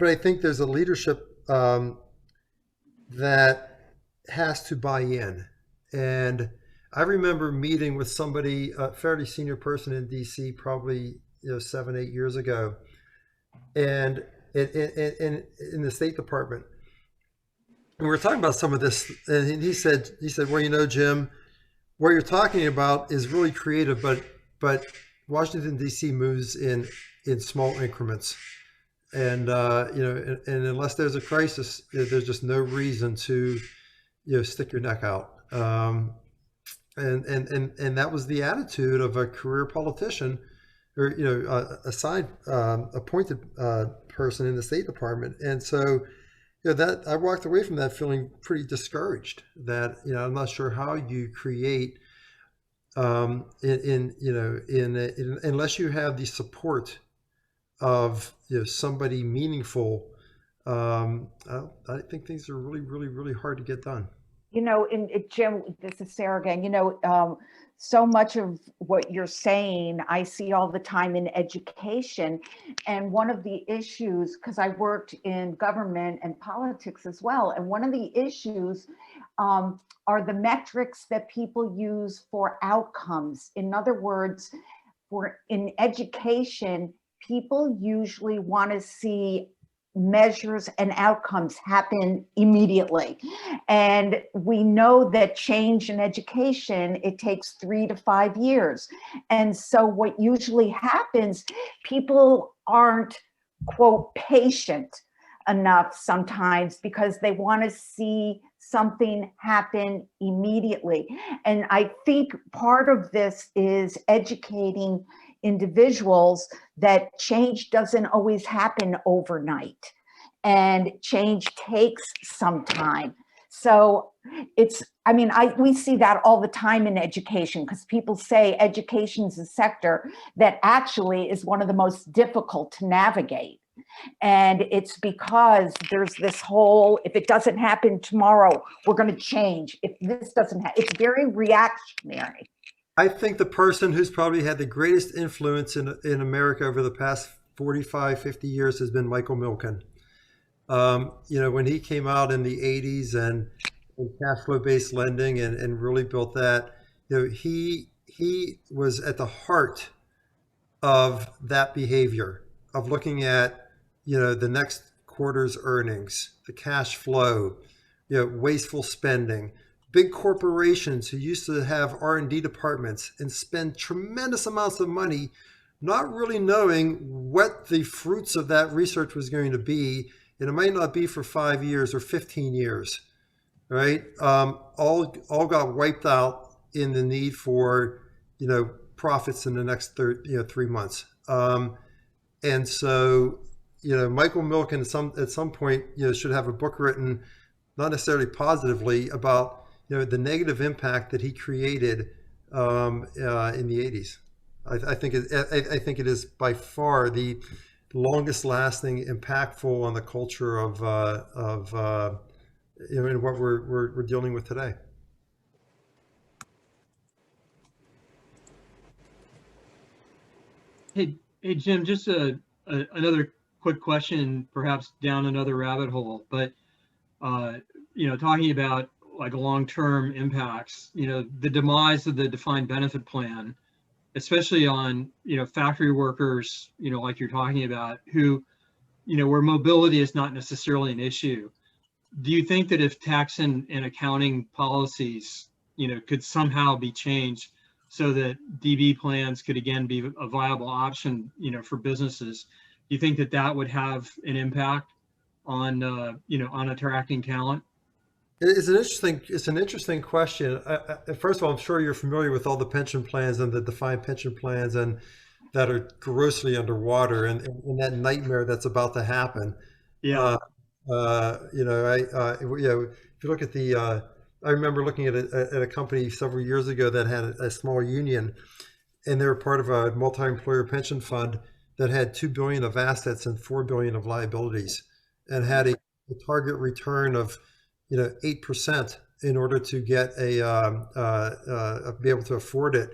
I think there's a leadership that has to buy in. And I remember meeting with somebody, a fairly senior person in DC, probably 7, 8 years ago, and in the State Department. And we were talking about some of this, and he said, well, Jim, what you're talking about is really creative, but Washington D.C. moves in small increments, and and unless there's a crisis, there's just no reason to stick your neck out. And that was the attitude of a career politician, or appointed person in the State Department. And so that I walked away from that feeling pretty discouraged. That I'm not sure how you create unless you have the support of somebody meaningful. I think things are really, really, really hard to get done. Jim, this is Sarah again. So much of what you're saying, I see all the time in education. And one of the issues, because I worked in government and politics as well, and one of the issues are the metrics that people use for outcomes. In other words, in education, people usually want to see measures and outcomes happen immediately. And we know that change in education, it takes 3 to 5 years. And so what usually happens, people aren't, quote, patient enough sometimes because they want to see something happen immediately. And I think part of this is educating individuals that change doesn't always happen overnight, and change takes some time. So we see that all the time in education, because people say education is a sector that actually is one of the most difficult to navigate. And it's because there's this whole, if it doesn't happen tomorrow, we're going to change. If this doesn't happen, it's very reactionary. I think the person who's probably had the greatest influence in America over the past 45, 50 years has been Michael Milken. When he came out in the 80s and cash flow based lending and really built that, he was at the heart of that behavior of looking at, the next quarter's earnings, the cash flow, wasteful spending. Big corporations who used to have R&D departments and spend tremendous amounts of money, not really knowing what the fruits of that research was going to be. And it might not be for 5 years or 15 years, right? All got wiped out in the need for, profits in the next 3 months. And so, Michael Milken at some point, should have a book written, not necessarily positively, about the negative impact that he created in the 80s. I think it is by far the longest lasting, impactful on the culture of in what we're dealing with today. Hey, Jim, just another quick question, perhaps down another rabbit hole, but talking about like long-term impacts, the demise of the defined benefit plan, especially on, factory workers, like you're talking about, who, where mobility is not necessarily an issue. Do you think that if tax and accounting policies, could somehow be changed so that DB plans could again be a viable option, for businesses, do you think that that would have an impact on, on attracting talent? It's an interesting question. First of all, I'm sure you're familiar with all the pension plans and the defined pension plans and that are grossly underwater and that nightmare that's about to happen. Yeah. If you look at I remember looking at a company several years ago that had a small union, and they were part of a multi-employer pension fund that had $2 billion of assets and $4 billion of liabilities, and had a target return of 8% in order to get be able to afford it.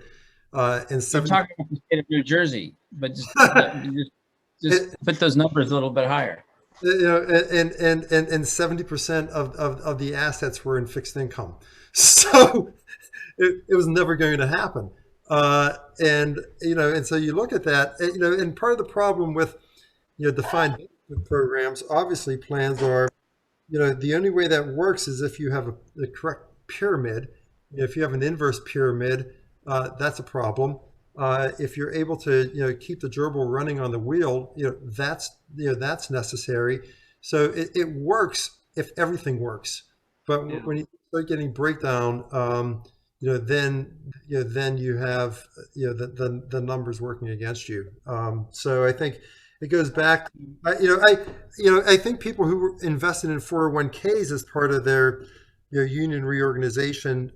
And You're 70, talking about the state of New Jersey, but just put those numbers a little bit higher. and 70% of the assets were in fixed income, so it was never going to happen. And so you look at that, and part of the problem with defined benefit programs, obviously plans are, the only way that works is if you have the correct pyramid. If you have an inverse pyramid, that's a problem. If you're able to keep the gerbil running on the wheel, that's necessary. So it works if everything works. But when you start getting breakdown, then you have the numbers working against you. So I think it goes back. I think people who invested in 401ks as part of their union reorganization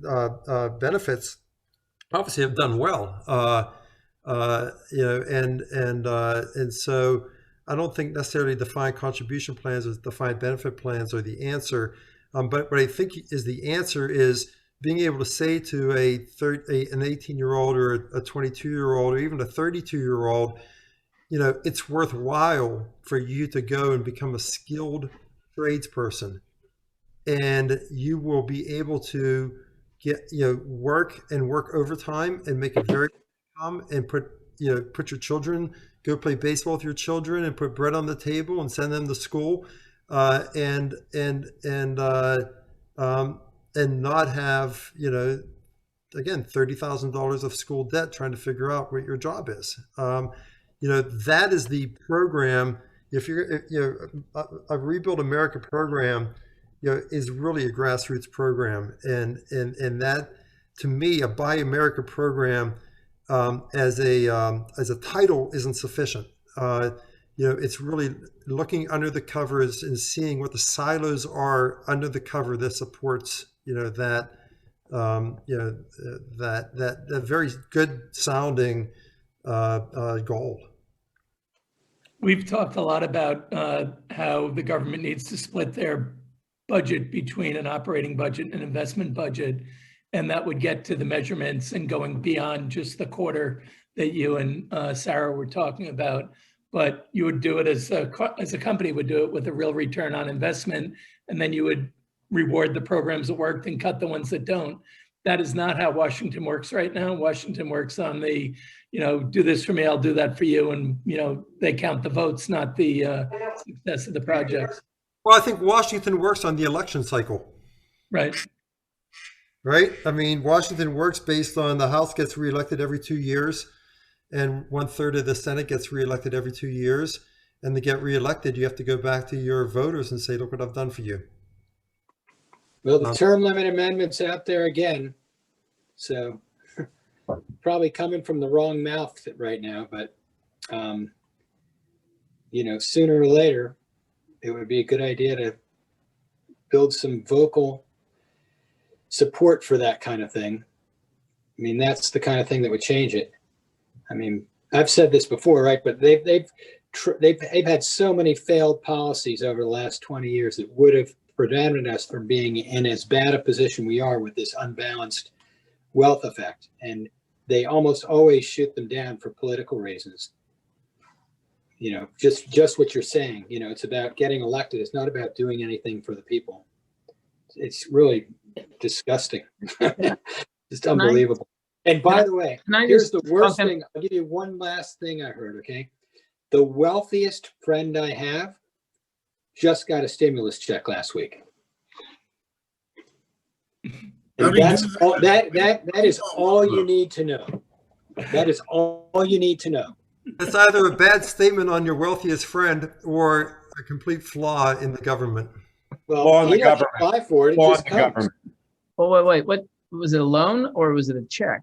benefits obviously have done well. And so I don't think necessarily defined contribution plans or defined benefit plans are the answer. But what I think is the answer is being able to say to an 18-year-old or a 22-year-old or even a 32-year-old, it's worthwhile for you to go and become a skilled tradesperson, and you will be able to get work overtime and make a very good income, and put your children, go play baseball with your children and put bread on the table and send them to school, and not have again $30,000 of school debt trying to figure out what your job is. That is the program. If you're a Rebuild America program, is really a grassroots program, and that, to me, a Buy America program as a title isn't sufficient. It's really looking under the covers and seeing what the silos are under the cover that supports that very good sounding goal. We've talked a lot about how the government needs to split their budget between an operating budget and investment budget, and that would get to the measurements and going beyond just the quarter that you and Sarah were talking about. But you would do it as a company would do it with a real return on investment, and then you would reward the programs that worked and cut the ones that don't. That is not how Washington works right now. Washington works on the, do this for me, I'll do that for you. And, they count the votes, not the success of the projects. Well, I think Washington works on the election cycle. Right. Right? I mean, Washington works based on the House gets reelected every 2 years, and 1/3 of the Senate gets reelected every 2 years. And to get reelected, you have to go back to your voters and say, look what I've done for you. Well, the term limit amendment's out there again. So probably coming from the wrong mouth right now, but, sooner or later, it would be a good idea to build some vocal support for that kind of thing. I mean, that's the kind of thing that would change it. I mean, I've said this before, right? But they've had so many failed policies over the last 20 years that would have prevented us from being in as bad a position we are with this unbalanced wealth effect. And they almost always shoot them down for political reasons. Just what you're saying, it's about getting elected. It's not about doing anything for the people. It's really disgusting. It's unbelievable. And by the way, here's the worst thing. I'll give you one last thing I heard, okay? The wealthiest friend I have just got a stimulus check last week. And that's all, that is all you need to know. That is all you need to know. It's either a bad statement on your wealthiest friend or a complete flaw in the government. Well, he doesn't apply for it. It just comes. Well, wait, what was it, a loan or was it a check?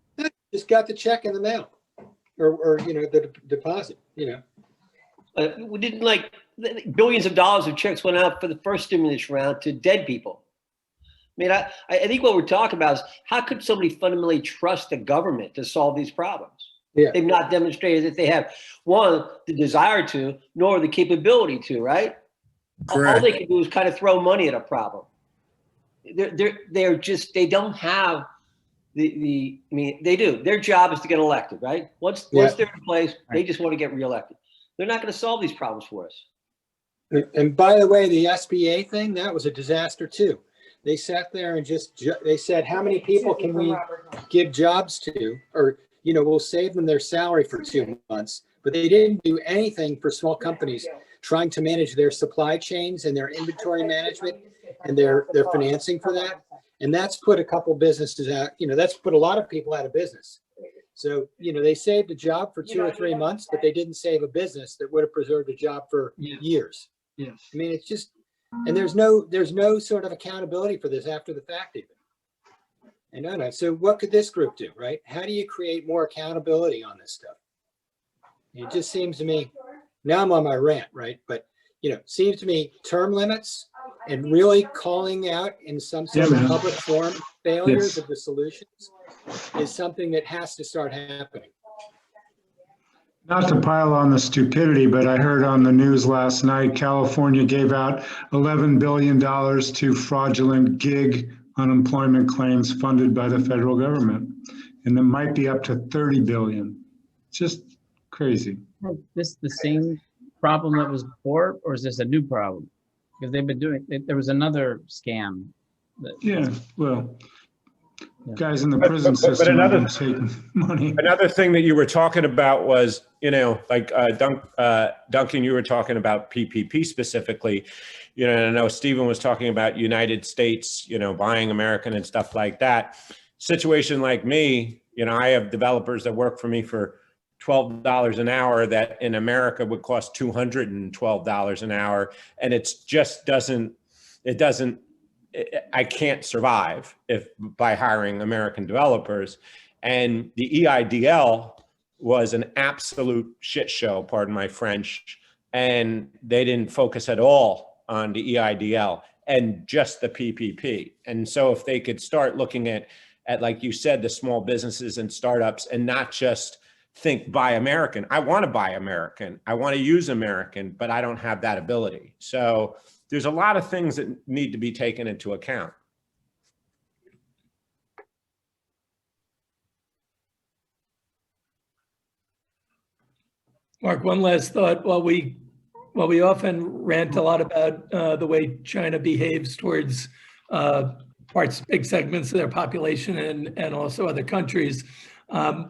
Just got the check in the mail, or the deposit. We didn't billions of dollars of checks went out for the first stimulus round to dead people. I mean, I think what we're talking about is how could somebody fundamentally trust the government to solve these problems? Yeah. They've not demonstrated that they have, one, the desire to, nor the capability to, right? All Correct. they can do is kind of throw money at a problem. They're just, they don't have I mean, they do. Their job is to get elected, right? Once they're in place, they just want to get reelected. They're not going to solve these problems for us. And by the way, the SBA thing, that was a disaster too. They sat there and they said, how many people can we give jobs to? Or, we'll save them their salary for 2 months. But they didn't do anything for small companies trying to manage their supply chains and their inventory management and their financing for that. And that's put a couple businesses out, that's put a lot of people out of business. So, they saved a job for 2 or 3 months, but they didn't save a business that would have preserved a job for years. Yes. I mean, it's just, and there's no sort of accountability for this after the fact even. I know that. So what could this group do, right? How do you create more accountability on this stuff? It just seems to me, now I'm on my rant, right? But, seems to me term limits and really calling out in some sort of public forum failures of the solutions is something that has to start happening. Not to pile on the stupidity, but I heard on the news last night, California gave out $11 billion to fraudulent gig unemployment claims funded by the federal government. And it might be up to 30 billion. Just crazy. Is this the same problem that was before, or is this a new problem? Because they've been doing it. There was another scam. Yeah, well, guys in the prison system have been taking money. Another thing that you were talking about was, like Duncan, you were talking about PPP specifically, and I know Stephen was talking about United States, buying American and stuff like that. Situation like me, I have developers that work for me for $12 an hour that in America would cost $212 an hour. And I can't survive by hiring American developers. And the EIDL was an absolute shit show, pardon my French. And they didn't focus at all on the EIDL and just the PPP. And so if they could start looking at, like you said, the small businesses and startups and not just think buy American. I want to buy American. I want to use American, but I don't have that ability. So there's a lot of things that need to be taken into account. Mark, one last thought. While we often rant a lot about the way China behaves towards big segments of their population and also other countries,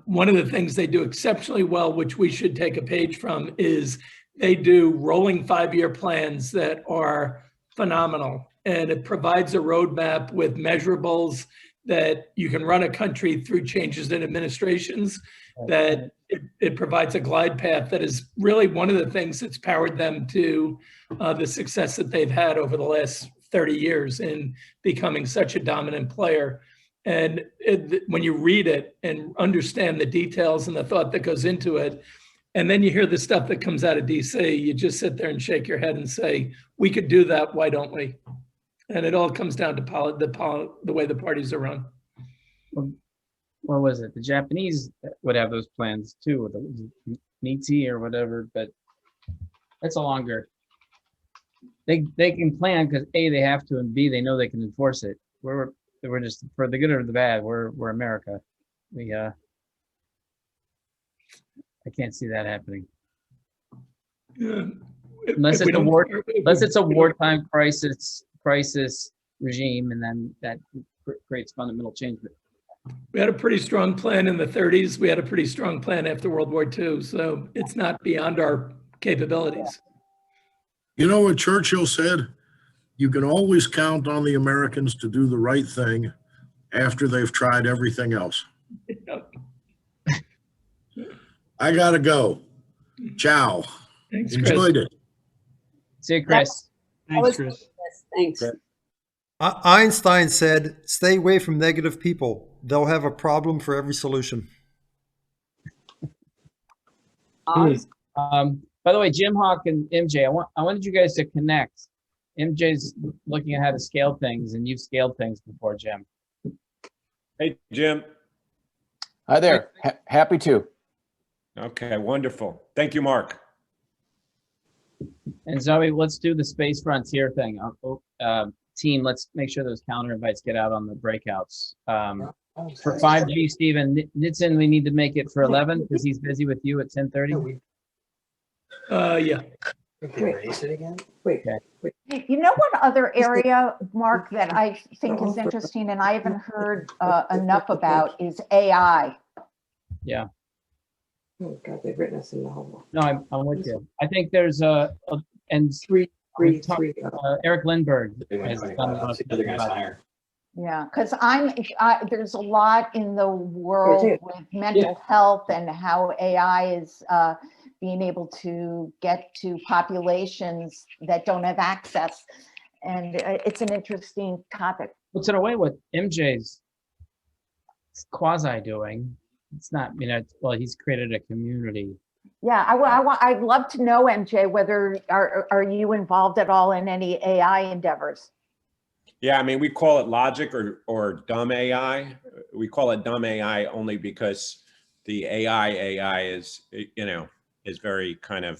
one of the things they do exceptionally well, which we should take a page from, is they do rolling 5-year plans that are phenomenal. And it provides a roadmap with measurables that you can run a country through changes in administrations, that it provides a glide path that is really one of the things that's powered them to the success that they've had over the last 30 years in becoming such a dominant player. And when you read it and understand the details and the thought that goes into it, and then you hear the stuff that comes out of DC, you just sit there and shake your head and say, we could do that, why don't we? And it all comes down to the way the parties are run. What was it? The Japanese would have those plans too, with the NITI or whatever, but that's a longer. They can plan because A, they have to, and B, they know they can enforce it. We're just, for the good or the bad, we're America. I can't see that happening. Yeah. Unless it's a wartime crisis regime, and then that creates fundamental change. We had a pretty strong plan in the 30s. We had a pretty strong plan after World War II. So it's not beyond our capabilities. You know what Churchill said? You can always count on the Americans to do the right thing after they've tried everything else. I gotta go. Ciao. Thanks, Enjoyed it. See you, Chris. Thanks, Chris. Thanks. Einstein said, stay away from negative people. They'll have a problem for every solution. By the way, Jim Hawk and MJ, I wanted you guys to connect. MJ's looking at how to scale things, and you've scaled things before, Jim. Hey, Jim. Hi there. Happy to. Okay, wonderful. Thank you, Mark. And Zoe, let's do the Space Frontier thing. Team, let's make sure those calendar invites get out on the breakouts. For 5G, Stephen Nitzen, we need to make it for 11 because he's busy with you at 10:30. Yeah. Erase it again? Wait, Okay. wait. You know what other area, Mark, that I think is interesting and I haven't heard enough about is AI. Yeah. Oh God, they've written us in the homework. No, I'm with you. I think there's and Eric Lindbergh has done a lot of stuff about it. Yeah, because there's a lot in the world with mental health and how AI is being able to get to populations that don't have access. And it's an interesting topic. What's in a way what MJ's quasi doing? It's not, well, he's created a community. Yeah, I'd love to know, MJ, whether are you involved at all in any AI endeavors? Yeah, I mean, we call it logic or dumb AI. We call it dumb AI only because the AI is, is very kind of,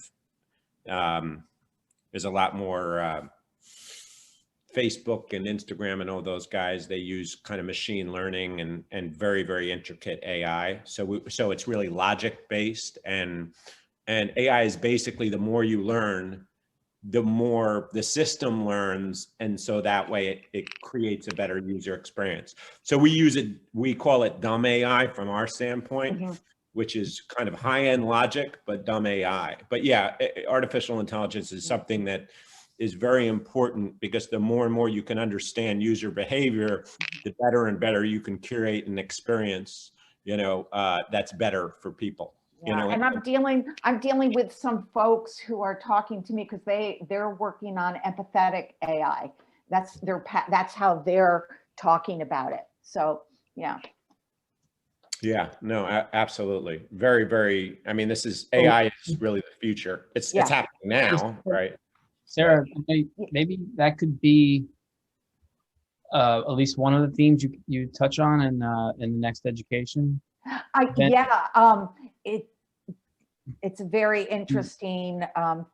is a lot more Facebook and Instagram and all those guys. They use kind of machine learning and very, very intricate AI. So it's really logic based, and AI is basically the more you learn, the more the system learns, and so that way it creates a better user experience. So we call it dumb AI from our standpoint, which is kind of high-end logic, but dumb AI. But yeah, artificial intelligence is something that is very important because the more and more you can understand user behavior, the better and better you can curate an experience, that's better for people. Yeah, and I'm dealing with some folks who are talking to me because they're working on empathetic AI. That's how they're talking about it. So yeah. Yeah, no, absolutely. Very, very, I mean, AI is really the future. It's happening now, right? Sarah, maybe that could be at least one of the themes you touch on in the next education. It's a very interesting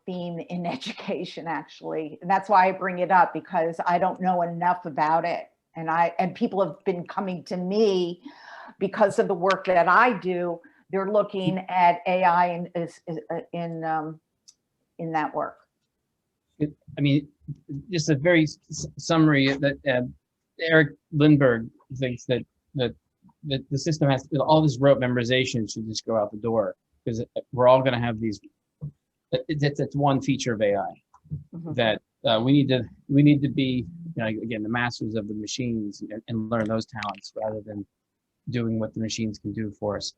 theme in education, actually. And that's why I bring it up, because I don't know enough about it. And people have been coming to me because of the work that I do. They're looking at AI in that work. I mean, just a very summary that Eric Lindbergh thinks that the system has all this rote memorization should just go out the door, because we're all going to have these. It's one feature of AI that we need to be, again, the masters of the machines and learn those talents rather than doing what the machines can do for us.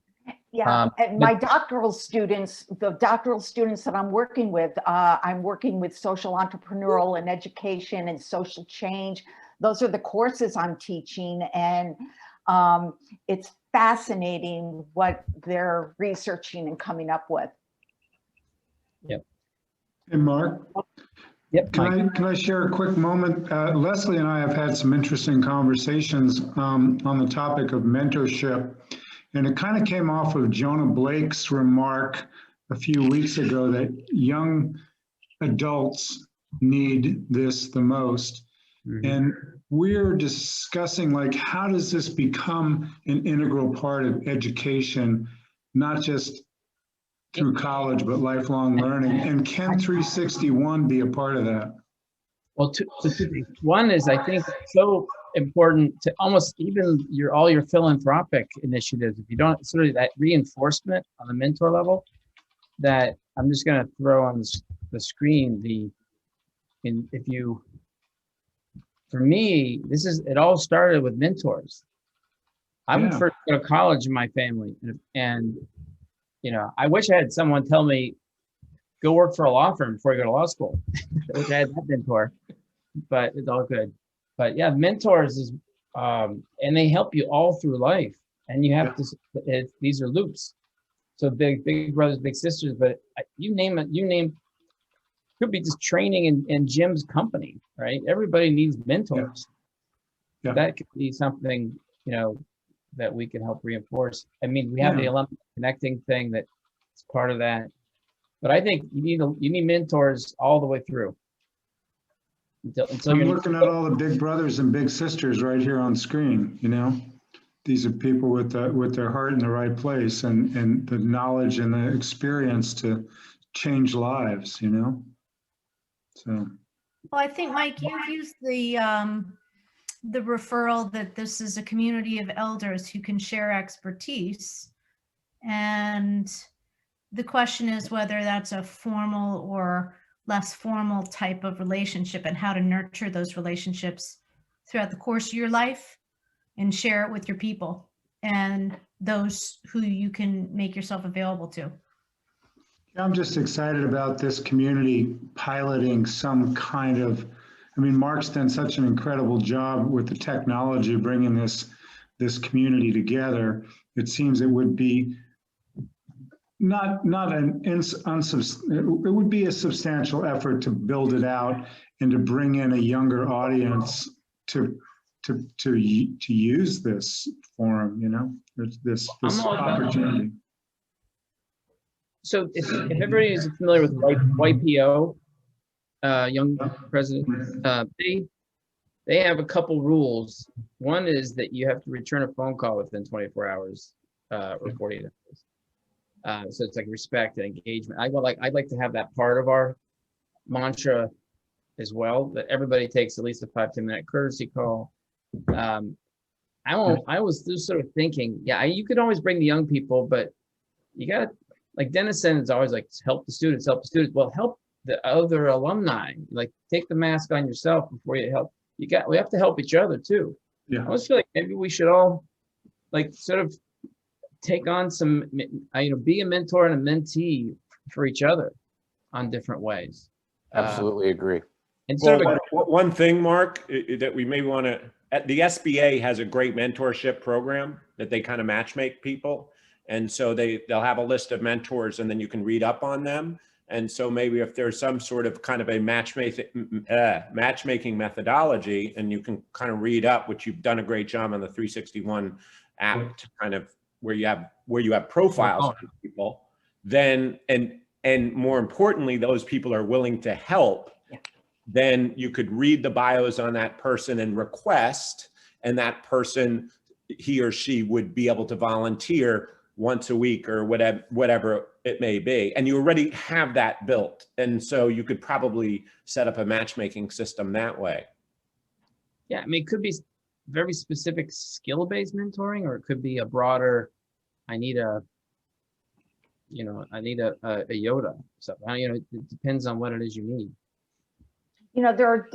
Yeah, and my doctoral students, the doctoral students that I'm working with social entrepreneurial and education and social change. Those are the courses I'm teaching, and it's fascinating what they're researching and coming up with. Yep. Hey, Mark. Yep. Can I share a quick moment? Leslie and I have had some interesting conversations on the topic of mentorship. And it kind of came off of Jonah Blake's remark a few weeks ago that young adults need this the most. And we're discussing, like, how does this become an integral part of education, not just through college, but lifelong learning? And can 361 be a part of that? Well, two things. One is, I think, so important to almost even all your philanthropic initiatives. If you don't sort of that reinforcement on the mentor level, that I'm just going to throw on the screen. For me, it all started with mentors. I went first to college in my family, and I wish I had someone tell me, go work for a law firm before you go to law school. I wish I had that mentor, but it's all good. But yeah, mentors is, and they help you all through life, and you have to, these are loops. So big brothers, big sisters, but you name it, could be just training in Jim's company, right? Everybody needs mentors. Yeah. That could be something, that we can help reinforce. I mean, we have the alumni connecting thing that's part of that, but I think you need mentors all the way through. Until I'm you're looking at all the big brothers and big sisters right here on screen, These are people with their heart in the right place and the knowledge and the experience to change lives, So. Well, I think, Mike, you've used the referral that this is a community of elders who can share expertise. And the question is whether that's a formal or less formal type of relationship and how to nurture those relationships throughout the course of your life and share it with your people and those who you can make yourself available to. I'm just excited about this community piloting some kind of, Mark's done such an incredible job with the technology, bringing this community together. It seems it would be it would be a substantial effort to build it out and to bring in a younger audience to use this forum, this opportunity. So if everybody is familiar with YPO, Young President, they have a couple rules. One is that you have to return a phone call within 24 hours or 48 hours. So it's like respect and engagement. I'd like to have that part of our mantra as well, that everybody takes at least a 5-10 minute courtesy call. I was just sort of thinking, you could always bring the young people, but you got to, like Dennison is always like, help the students. Well, help the other alumni. Like, take the mask on yourself before you help. We have to help each other too. Yeah. I always feel like maybe we should all like sort of take on some, be a mentor and a mentee for each other on different ways. Absolutely agree. And one thing, Mark, that we may want to, the SBA has a great mentorship program that they kind of matchmake people. And so they'll have a list of mentors and then you can read up on them. And so maybe if there's some sort of kind of a matchmaking methodology and you can kind of read up, which you've done a great job on the 361 app to kind of where you have profiles on people, then, and more importantly, those people are willing to help, then you could read the bios on that person and request, and that person, he or she would be able to volunteer once a week or whatever it may be. And you already have that built. And so you could probably set up a matchmaking system that way. Yeah, it could be very specific skill-based mentoring, or it could be a broader, I need a Yoda. So, it depends on what it is you need. There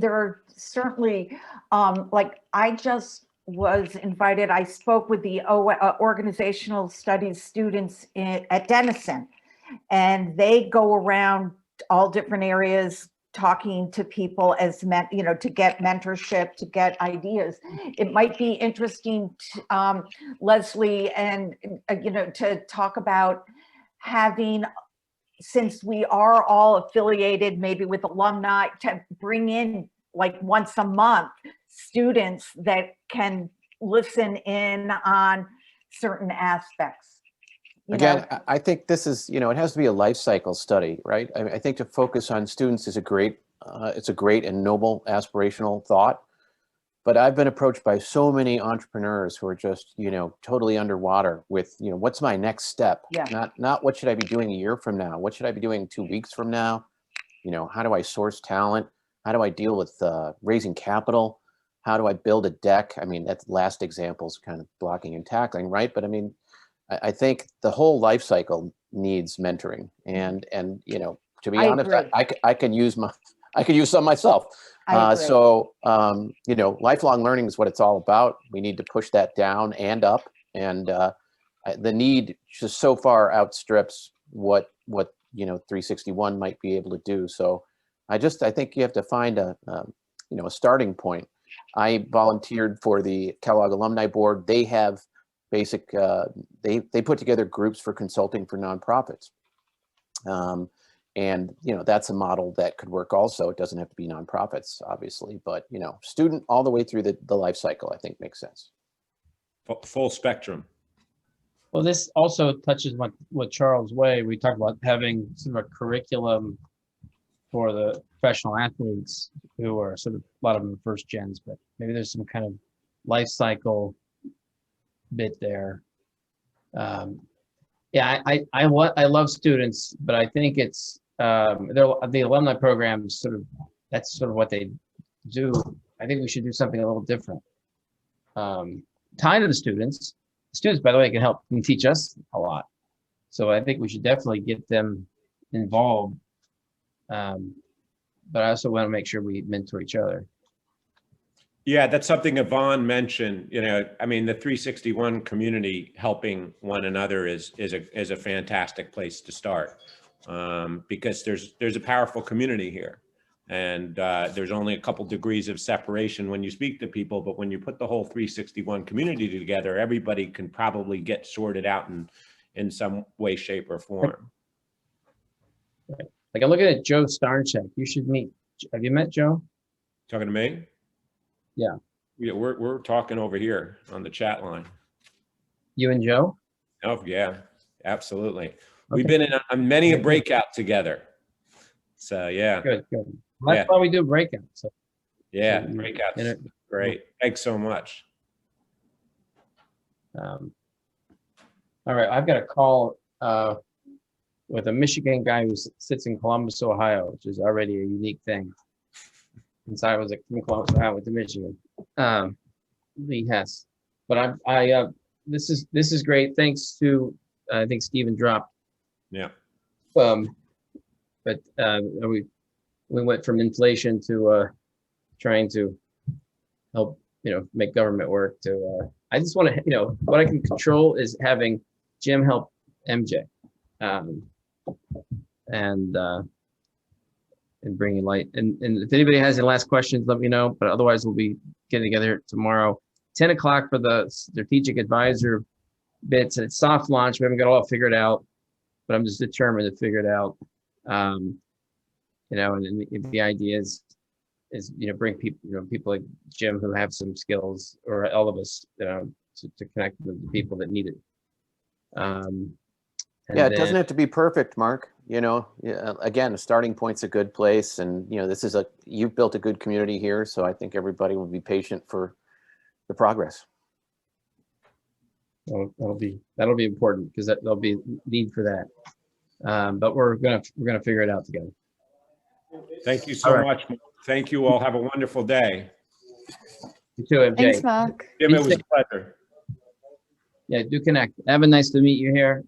are certainly, I just was invited, I spoke with the organizational studies students at Denison, and they go around all different areas talking to people to get mentorship, to get ideas. It might be interesting, Leslie, and, to talk about having, since we are all affiliated maybe with alumni, to bring in like once a month students that can listen in on certain aspects. Again, I think this is, it has to be a life cycle study, right? I think to focus on students is it's a great and noble aspirational thought. But I've been approached by so many entrepreneurs who are just, totally underwater with, what's my next step? Yeah. Not what should I be doing a year from now? What should I be doing 2 weeks from now? How do I source talent? How do I deal with raising capital? How do I build a deck? That last example is kind of blocking and tackling, right? But I think the whole life cycle needs mentoring, and to be honest, I can use some myself. Lifelong learning is what it's all about. We need to push that down and up, and the need just so far outstrips what 361 might be able to do. So I think you have to find a starting point. I volunteered for the Kellogg Alumni Board. They have basic, they put together groups for consulting for nonprofits. And, that's a model that could work also. It doesn't have to be nonprofits, obviously, but, student all the way through the life cycle, I think makes sense. Full spectrum. Well, this also touches what Charles Way, we talked about having sort of a curriculum for the professional athletes who are sort of, a lot of them are first gens, but maybe there's some kind of life cycle bit there. Yeah, I love students, but I think it's the alumni programs that's sort of what they do. I think we should do something a little different. Tied to the students. Students, by the way, can teach us a lot. So I think we should definitely get them involved. But I also want to make sure we mentor each other. Yeah, that's something Yvonne mentioned. I mean, the 361 community helping one another is a fantastic place to start, because there's a powerful community here, and there's only a couple degrees of separation when you speak to people, but when you put the whole 361 community together, everybody can probably get sorted out in some way, shape, or form. Right. Like I'm looking at Joe Starncheck. You should meet. Have you met Joe? Talking to me? Yeah. Yeah, we're talking over here on the chat line. You and Joe? Oh yeah, absolutely. Okay. We've been in many a breakout together. So yeah. Good. Well, that's why we do breakouts. So. Yeah, breakouts. Great. Thanks so much. All right, I've got a call with a Michigan guy who sits in Columbus, Ohio, which is already a unique thing. Since I was from Columbus, Ohio, went to Michigan. Lee Hess. But this is great. Thanks to I think Stephen dropped. Yeah. But we went from inflation to trying to help make government work to I just want to what I can control is having Jim help MJ and bringing light. And if anybody has any last questions, let me know. But otherwise, we'll be getting together tomorrow, 10 o'clock for the strategic advisor bits. And it's soft launch. We haven't got it all figured out, but I'm just determined to figure it out. And the idea is bring people, people like Jim who have some skills, or all of us, to connect with the people that need it. Yeah, it doesn't have to be perfect, Mark. Again, a starting point's a good place, and you've built a good community here, so I think everybody will be patient for the progress. Well, that'll be important, because there'll be need for that. But we're gonna figure it out together. Thank you so much. Thank you all. Have a wonderful day. You too, MJ. Thanks, Mark. Jim, it was a pleasure. Yeah, do connect. Evan, nice to meet you here.